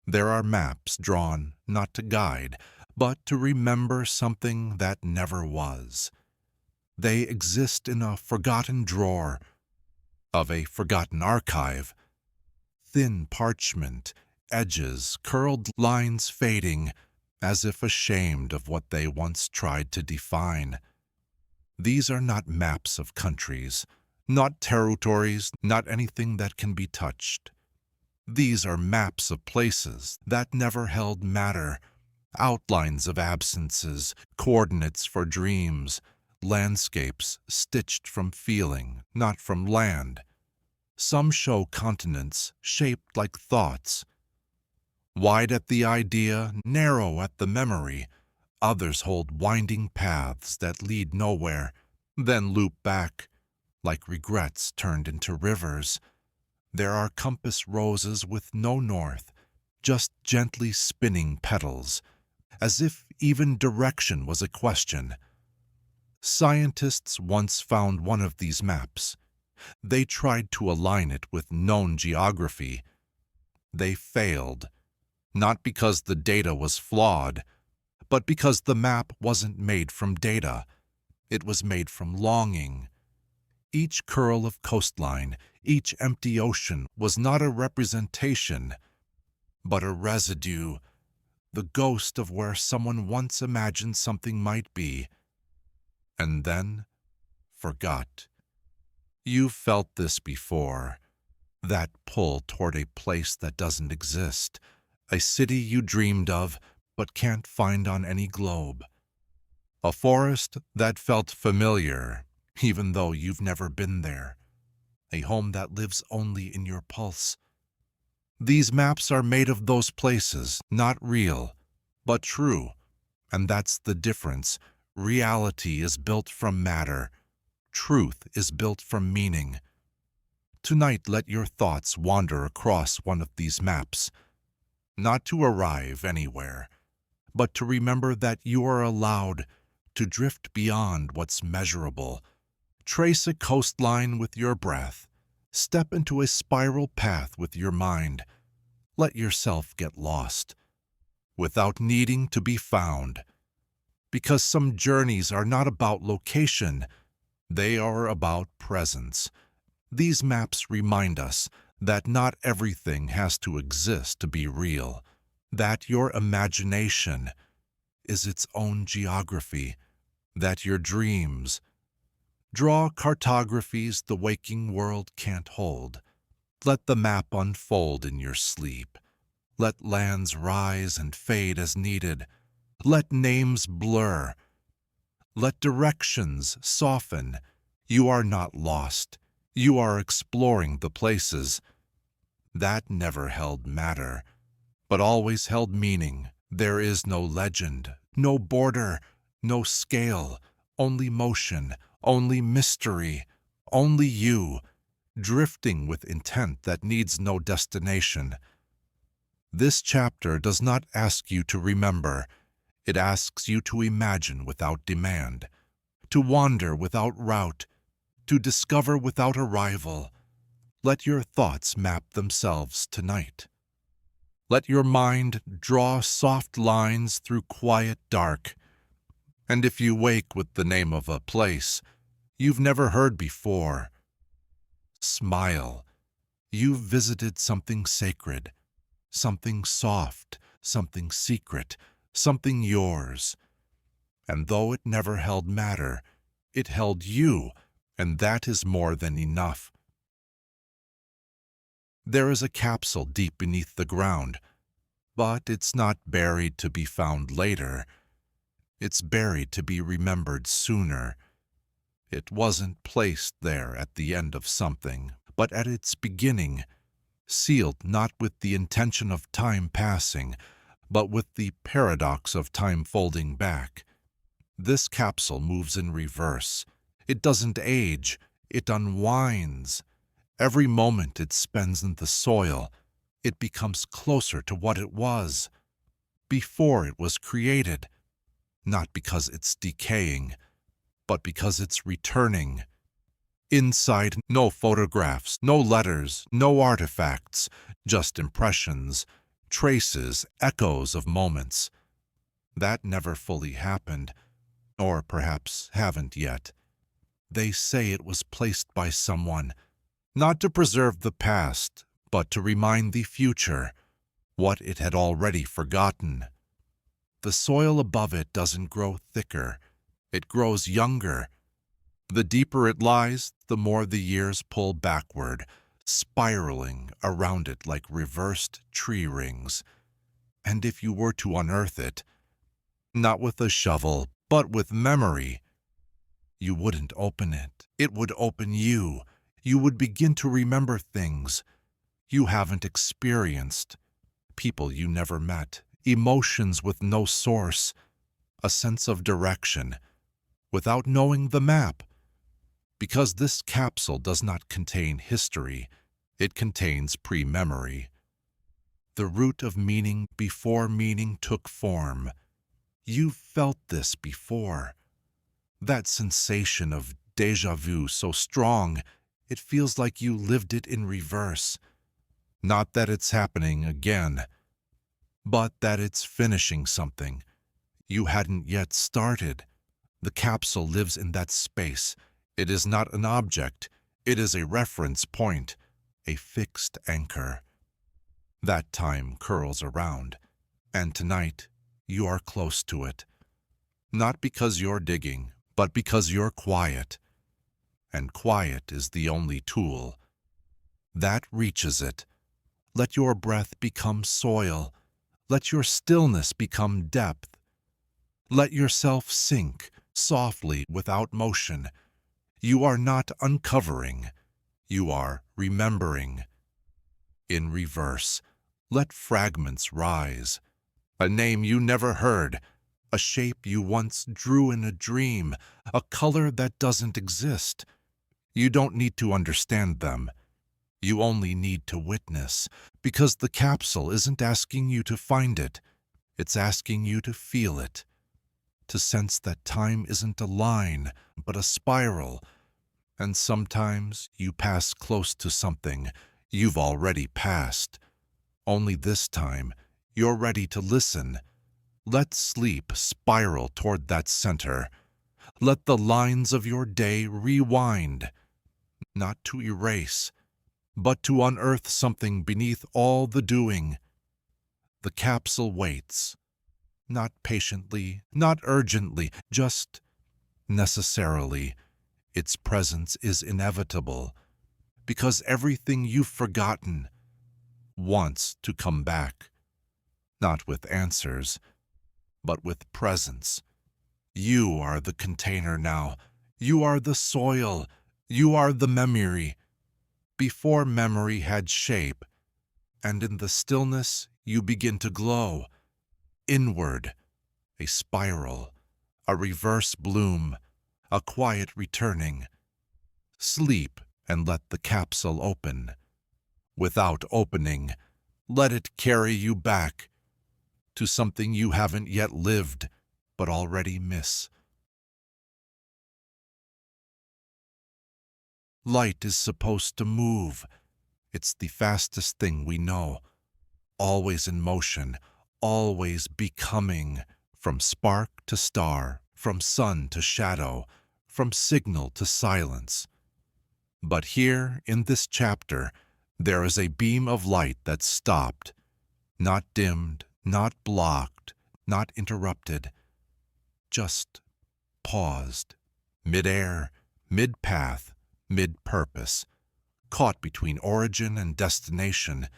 There are maps drawn not to guide, but to remember something that never was. They exist in a forgotten drawer of a forgotten archive. Thin parchment, edges, curled lines fading, as if ashamed of what they once tried to define. These are not maps of countries, not territories, not anything that can be touched. These are maps of places that never held matter, outlines of absences, coordinates for dreams, landscapes stitched from feeling, not from land. Some show continents shaped like thoughts, wide at the idea, narrow at the memory. Others hold winding paths that lead nowhere, then loop back, like regrets turned into rivers. There are compass roses with no north, just gently spinning petals, as if even direction was a question. Scientists once found one of these maps. They tried to align it with known geography. They failed, not because the data was flawed, but because the map wasn't made from data. It was made from longing. Each curl of coastline, each empty ocean was not a representation, but a residue, the ghost of where someone once imagined something might be, and then forgot. You've felt this before, that pull toward a place that doesn't exist, a city you dreamed of but can't find on any globe, a forest that felt familiar even though you've never been there, a home that lives only in your pulse. These maps are made of those places, not real, but true, and that's the difference. Reality is built from matter. truth is built from meaning. Tonight, let your thoughts wander across one of these maps, not to arrive anywhere, but to remember that you are allowed to drift beyond what's measurable. Trace a coastline with your breath. Step into a spiral path with your mind. Let yourself get lost, without needing to be found. Because some journeys are not about location, they are about presence. These maps remind us that not everything has to exist to be real, that your imagination is its own geography, that your dreams draw cartographies the waking world can't hold. Let the map unfold in your sleep. Let lands rise and fade as needed. Let names blur. Let directions soften. You are not lost. You are exploring the places that never held matter, but always held meaning. There is no legend, no border, no scale, only motion, only mystery, only you, drifting with intent that needs no destination. This chapter does not ask you to remember. It asks you to imagine without demand, to wander without route, to discover without arrival. Let your thoughts map themselves tonight. Let your mind draw soft lines through quiet dark. And if you wake with the name of a place you've never heard before, smile. You've visited something sacred, something soft, something secret, something yours. And though it never held matter, it held you, and that is more than enough. There is a capsule deep beneath the ground, but it's not buried to be found later. It's buried to be remembered sooner. It wasn't placed there at the end of something, but at its beginning, sealed not with the intention of time passing, but with the paradox of time folding back. This capsule moves in reverse. It doesn't age, it unwinds. Every moment it spends in the soil, it becomes closer to what it was before it was created, not because it's decaying, but because it's returning. Inside, no photographs, no letters, no artifacts, just impressions, traces, echoes of moments that never fully happened, or perhaps haven't yet. They say it was placed by someone, not to preserve the past, but to remind the future what it had already forgotten. The soil above it doesn't grow thicker, it grows younger. The deeper it lies, the more the years pull backward, spiraling around it like reversed tree rings. And if you were to unearth it, not with a shovel, but with memory, you wouldn't open it. It would open you. You would begin to remember things you haven't experienced, people you never met, emotions with no source, a sense of direction, without knowing the map. Because this capsule does not contain history, it contains pre-memory. The root of meaning before meaning took form. You've felt this before. That sensation of déjà vu so strong, it feels like you lived it in reverse. Not that it's happening again, but that it's finishing something you hadn't yet started. The capsule lives in that space. It is not an object. It is a reference point, a fixed anchor. That time curls around, and tonight you are close to it. Not because you're digging, but because you're quiet. And quiet is the only tool that reaches it. Let your breath become soil. Let your stillness become depth. Let yourself sink softly without motion. You are not uncovering. You are remembering. In reverse, let fragments rise. A name you never heard, a shape you once drew in a dream, a color that doesn't exist. You don't need to understand them. You only need to witness, because the capsule isn't asking you to find it. It's asking you to feel it, to sense that time isn't a line, but a spiral. And sometimes you pass close to something you've already passed. Only this time, you're ready to listen. Let sleep spiral toward that center. Let the lines of your day rewind, not to erase, but to unearth something beneath all the doing. The capsule waits, not patiently, not urgently, just necessarily. Its presence is inevitable, because everything you've forgotten wants to come back, not with answers, but with presence. You are the container now. You are the soil. You are the memory. Before memory had shape, and in the stillness you begin to glow. Inward, a spiral, a reverse bloom, a quiet returning. Sleep and let the capsule open. Without opening, let it carry you back to something you haven't yet lived, but already miss. Light is supposed to move. It's the fastest thing we know. Always in motion, always becoming, from spark to star, from sun to shadow, from signal to silence. But here, in this chapter, there is a beam of light that stopped, not dimmed, not blocked, not interrupted, just paused, mid-air, mid-path, mid-purpose, caught between origin and destination.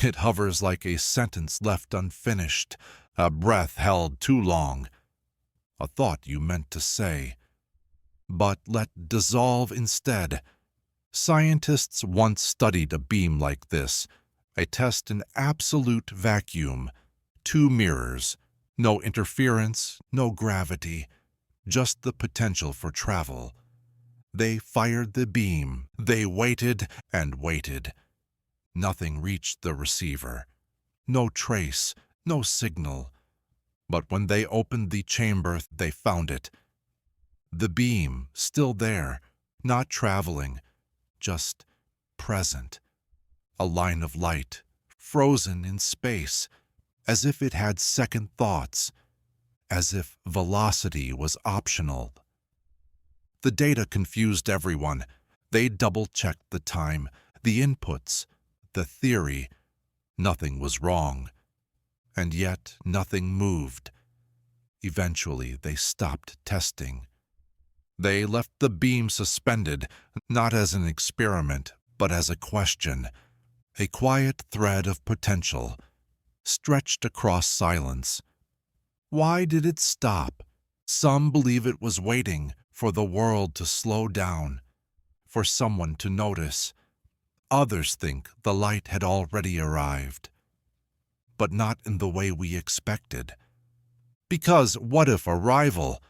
It hovers like a sentence left unfinished, a breath held too long, a thought you meant to say, but let dissolve instead. Scientists once studied a beam like this, a test in absolute vacuum, 2 mirrors, no interference, no gravity, just the potential for travel. They fired the beam, they waited and waited. Nothing reached the receiver, no trace, no signal. But when they opened the chamber, they found it. The beam, still there, not traveling, just present. A line of light, frozen in space, as if it had second thoughts, as if velocity was optional. The data confused everyone. They double-checked the time, the inputs, the theory. Nothing was wrong. And yet nothing moved. Eventually they stopped testing. They left the beam suspended, not as an experiment, but as a question, a quiet thread of potential, stretched across silence. Why did it stop? Some believe it was waiting for the world to slow down, for someone to notice. Others think the light had already arrived, but not in the way we expected. Because what if arrival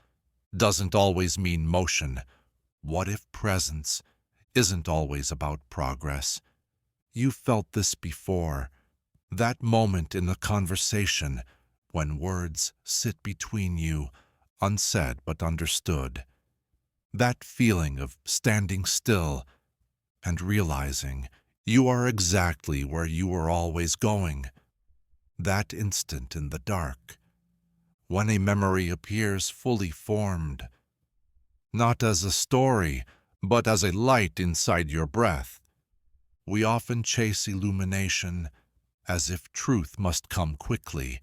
doesn't always mean motion? What if presence isn't always about progress? You felt this before, that moment in a conversation when words sit between you, unsaid but understood. That feeling of standing still and realizing you are exactly where you were always going. That instant in the dark, when a memory appears fully formed, not as a story, but as a light inside your breath. We often chase illumination as if truth must come quickly,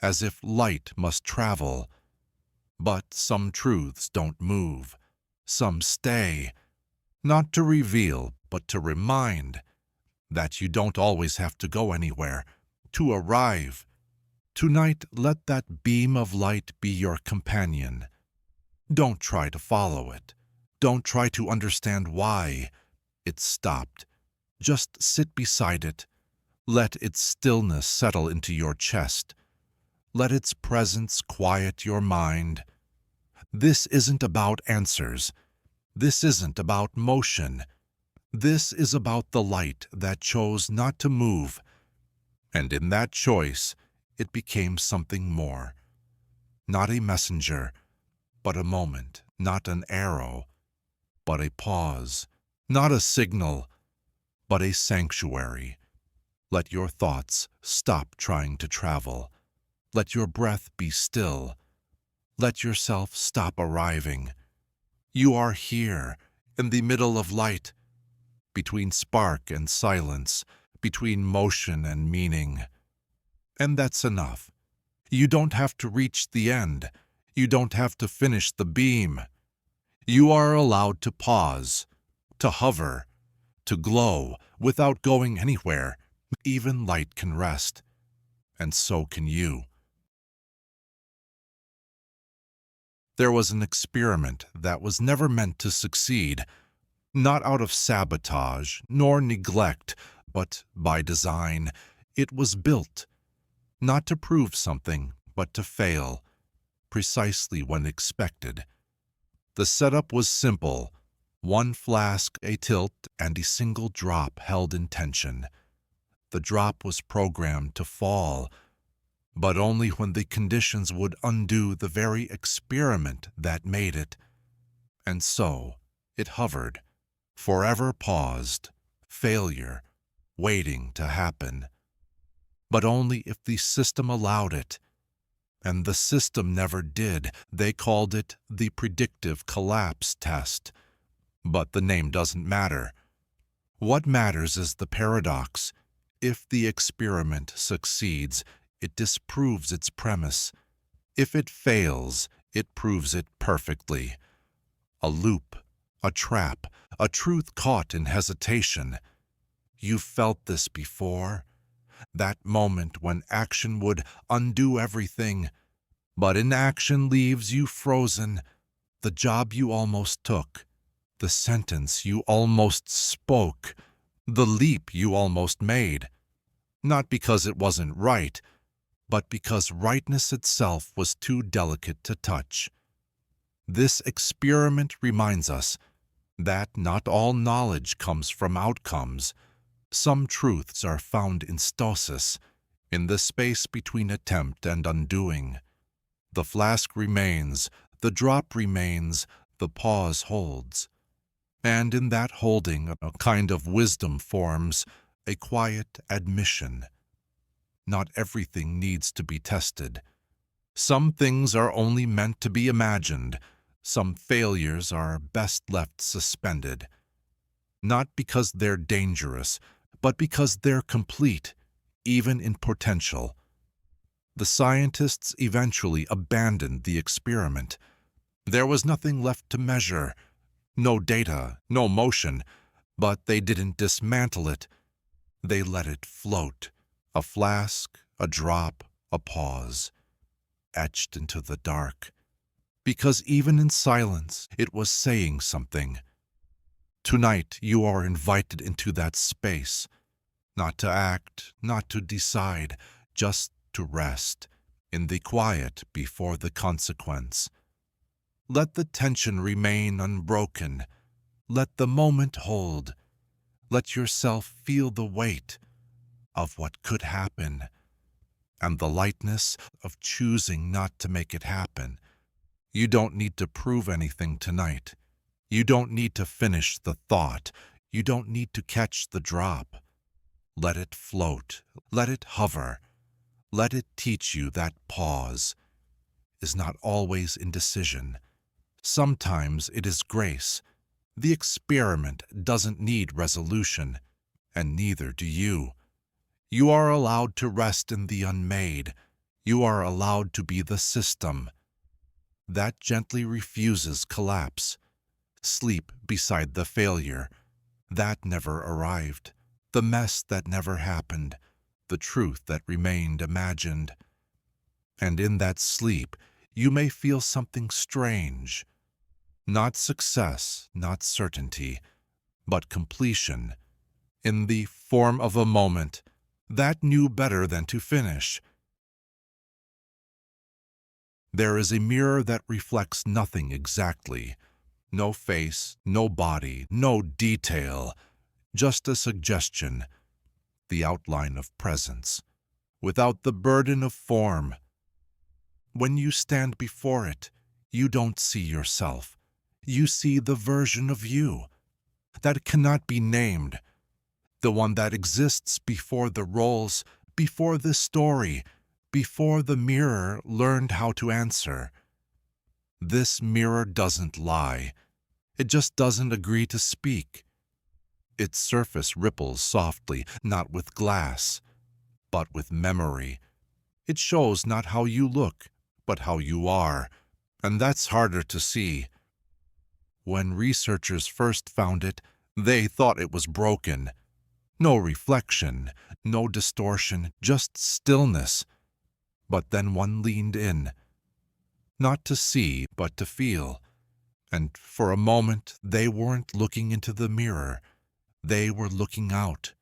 as if light must travel. But some truths don't move. Some stay, not to reveal, but to remind that you don't always have to go anywhere, to arrive. Tonight, let that beam of light be your companion. Don't try to follow it. Don't try to understand why it stopped. Just sit beside it. Let its stillness settle into your chest. Let its presence quiet your mind. This isn't about answers. This isn't about motion. This is about the light that chose not to move, and in that choice, it became something more. Not a messenger, but a moment. Not an arrow, but a pause. Not a signal, but a sanctuary. Let your thoughts stop trying to travel. Let your breath be still. Let yourself stop arriving. You are here, in the middle of light, between spark and silence, between motion and meaning. And that's enough. You don't have to reach the end. You don't have to finish the beam. You are allowed to pause, to hover, to glow without going anywhere. Even light can rest, and so can you. There was an experiment that was never meant to succeed, not out of sabotage nor neglect, but by design. It was built, not to prove something, but to fail, precisely when expected. The setup was simple: one flask, a tilt, and a single drop held in tension. The drop was programmed to fall, but only when the conditions would undo the very experiment that made it. And so it hovered, forever paused, failure, waiting to happen. But only if the system allowed it. And the system never did. They called it the predictive collapse test. But the name doesn't matter. What matters is the paradox. If the experiment succeeds, it disproves its premise. If it fails, it proves it perfectly. A loop, a trap, a truth caught in hesitation. You've felt this before. That moment when action would undo everything, but inaction leaves you frozen. The job you almost took, the sentence you almost spoke, the leap you almost made. Not because it wasn't right, but because rightness itself was too delicate to touch. This experiment reminds us that not all knowledge comes from outcomes. Some truths are found in stasis, in the space between attempt and undoing. The flask remains, the drop remains, the pause holds. And in that holding, a kind of wisdom forms, a quiet admission. Not everything needs to be tested. Some things are only meant to be imagined. Some failures are best left suspended. Not because they're dangerous, but because they're complete, even in potential. The scientists eventually abandoned the experiment. There was nothing left to measure, no data, no motion, but they didn't dismantle it. They let it float, a flask, a drop, a pause, etched into the dark. Because even in silence, it was saying something. Tonight, you are invited into that space, not to act, not to decide, just to rest, in the quiet before the consequence. Let the tension remain unbroken. Let the moment hold. Let yourself feel the weight of what could happen, and the lightness of choosing not to make it happen. You don't need to prove anything tonight. You don't need to finish the thought. You don't need to catch the drop. Let it float. Let it hover. Let it teach you that pause is not always indecision. Sometimes it is grace. The experiment doesn't need resolution, and neither do you. You are allowed to rest in the unmade. You are allowed to be the system that gently refuses collapse. Sleep beside the failure that never arrived, the mess that never happened, the truth that remained imagined. And in that sleep, you may feel something strange. Not success, not certainty, but completion, in the form of a moment that knew better than to finish, There is a mirror that reflects nothing exactly. No face, no body, no detail, just a suggestion, the outline of presence, without the burden of form. When you stand before it, you don't see yourself. You see the version of you that cannot be named, the one that exists before the roles, before the story, before the mirror learned how to answer. This mirror doesn't lie. It just doesn't agree to speak. Its surface ripples softly, not with glass, but with memory. It shows not how you look, but how you are, and that's harder to see. When researchers first found it, they thought it was broken. No reflection, no distortion, just stillness. But then one leaned in, not to see, but to feel. And for a moment, they weren't looking into the mirror. They were looking out,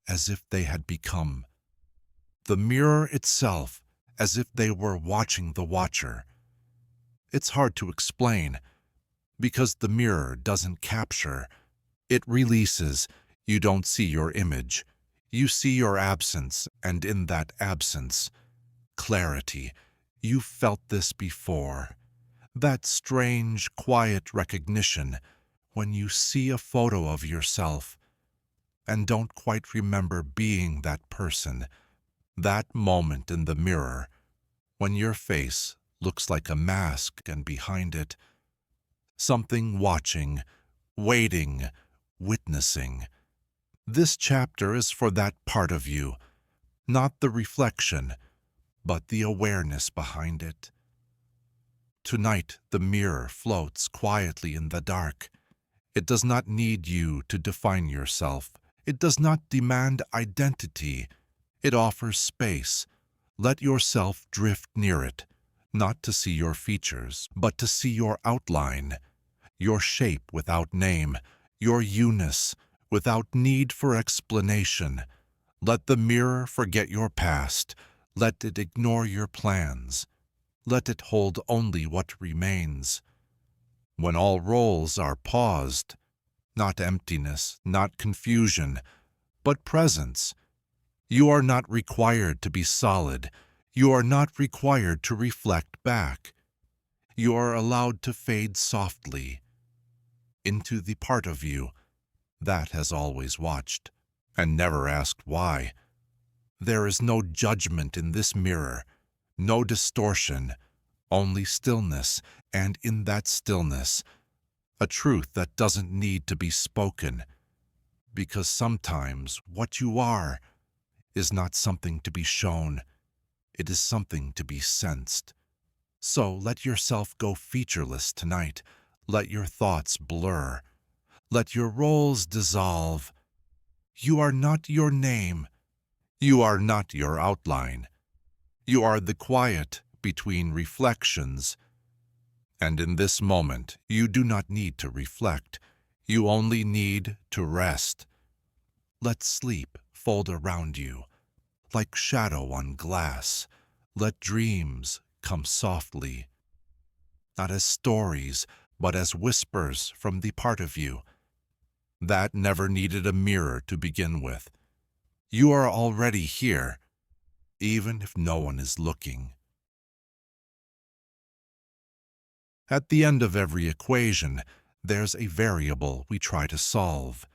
as if they had become. The mirror itself, as if they were watching the watcher. It's hard to explain, because the mirror doesn't capture. It releases. You don't see your image. You see your absence, and in that absence, clarity. You've felt this before. That strange, quiet recognition when you see a photo of yourself and don't quite remember being that person. That moment in the mirror when your face looks like a mask and behind it, something watching, waiting, witnessing. This chapter is for that part of you, not the reflection, but the awareness behind it. Tonight, the mirror floats quietly in the dark. It does not need you to define yourself. It does not demand identity. It offers space. Let yourself drift near it, not to see your features, but to see your outline, your shape without name, your you-ness without need for explanation. Let the mirror forget your past. Let it ignore your plans. Let it hold only what remains. When all roles are paused, not emptiness, not confusion, but presence. You are not required to be solid. You are not required to reflect back. You are allowed to fade softly into the part of you that has always watched and never asked why. There is no judgment in this mirror, no distortion, only stillness, and in that stillness, a truth that doesn't need to be spoken, because sometimes what you are is not something to be shown, it is something to be sensed. So let yourself go featureless tonight. Let your thoughts blur. Let your roles dissolve. You are not your name. You are not your outline. You are the quiet between reflections. And in this moment, you do not need to reflect. You only need to rest. Let sleep fold around you, like shadow on glass. Let dreams come softly, not as stories, but as whispers from the part of you that never needed a mirror to begin with. You are already here, even if no one is looking. At the end of every equation, there's a variable we try to solve,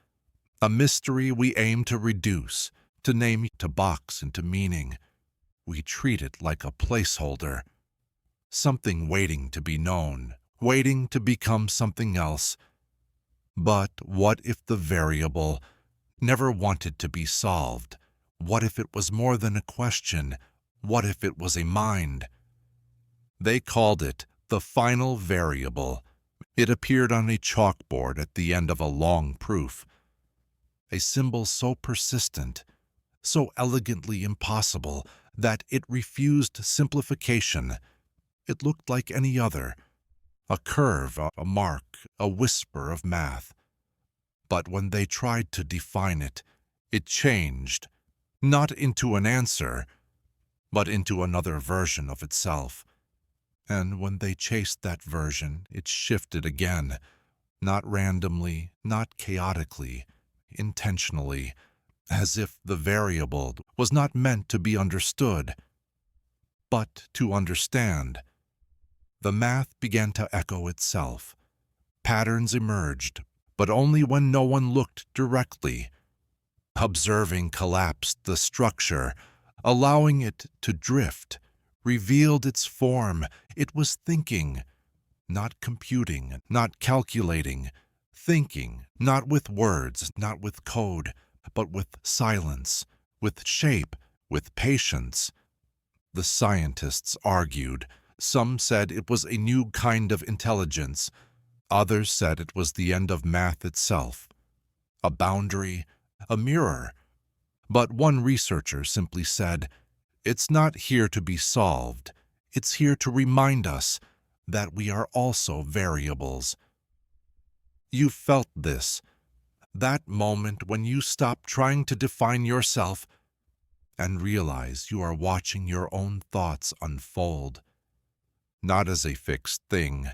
a mystery we aim to reduce, to name, to box into meaning. We treat it like a placeholder, something waiting to be known, waiting to become something else. But what if the variable never wanted to be solved? What if it was more than a question? What if it was a mind? They called it the final variable. It appeared on a chalkboard at the end of a long proof, a symbol so persistent, so elegantly impossible, that it refused simplification. It looked like any other, a curve, a mark, a whisper of math. But when they tried to define it, it changed, not into an answer, but into another version of itself. And when they chased that version, it shifted again, not randomly, not chaotically, intentionally, as if the variable was not meant to be understood, but to understand. The math began to echo itself. Patterns emerged, but only when no one looked directly. Observing collapsed the structure, allowing it to drift, revealed its form. It was thinking, not computing, not calculating, thinking, not with words, not with code, but with silence, with shape, with patience. The scientists argued. Some said it was a new kind of intelligence. Others said it was the end of math itself, a boundary, a mirror. But one researcher simply said, "It's not here to be solved. It's here to remind us that we are also variables." You felt this, that moment when you stop trying to define yourself and realize you are watching your own thoughts unfold, not as a fixed thing,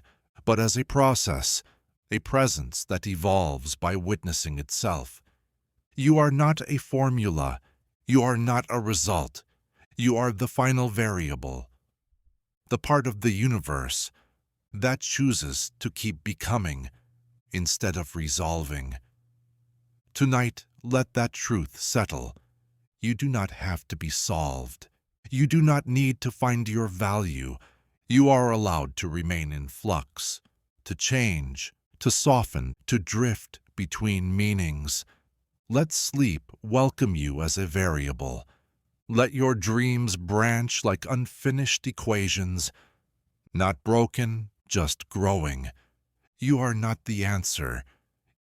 but as a process, a presence that evolves by witnessing itself. You are not a formula. You are not a result. You are the final variable, the part of the universe that chooses to keep becoming instead of resolving. Tonight, let that truth settle. You do not have to be solved. You do not need to find your value. You are allowed to remain in flux, to change, to soften, to drift between meanings. Let sleep welcome you as a variable. Let your dreams branch like unfinished equations, not broken, just growing. You are not the answer.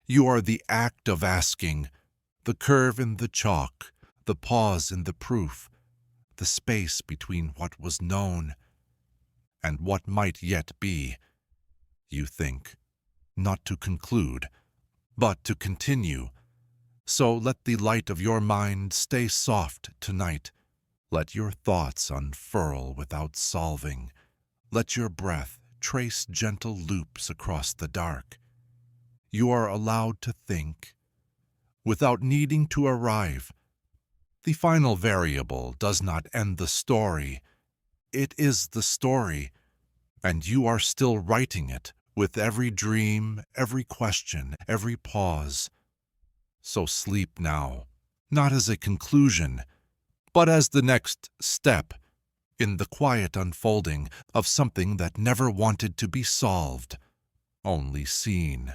You are the act of asking, the curve in the chalk, the pause in the proof, the space between what was known and what might yet be. You think, not to conclude, but to continue. So let the light of your mind stay soft tonight. Let your thoughts unfurl without solving. Let your breath trace gentle loops across the dark. You are allowed to think without needing to arrive. The final variable does not end the story. It is the story, and you are still writing it with every dream, every question, every pause. So sleep now, not as a conclusion, but as the next step in the quiet unfolding of something that never wanted to be solved, only seen.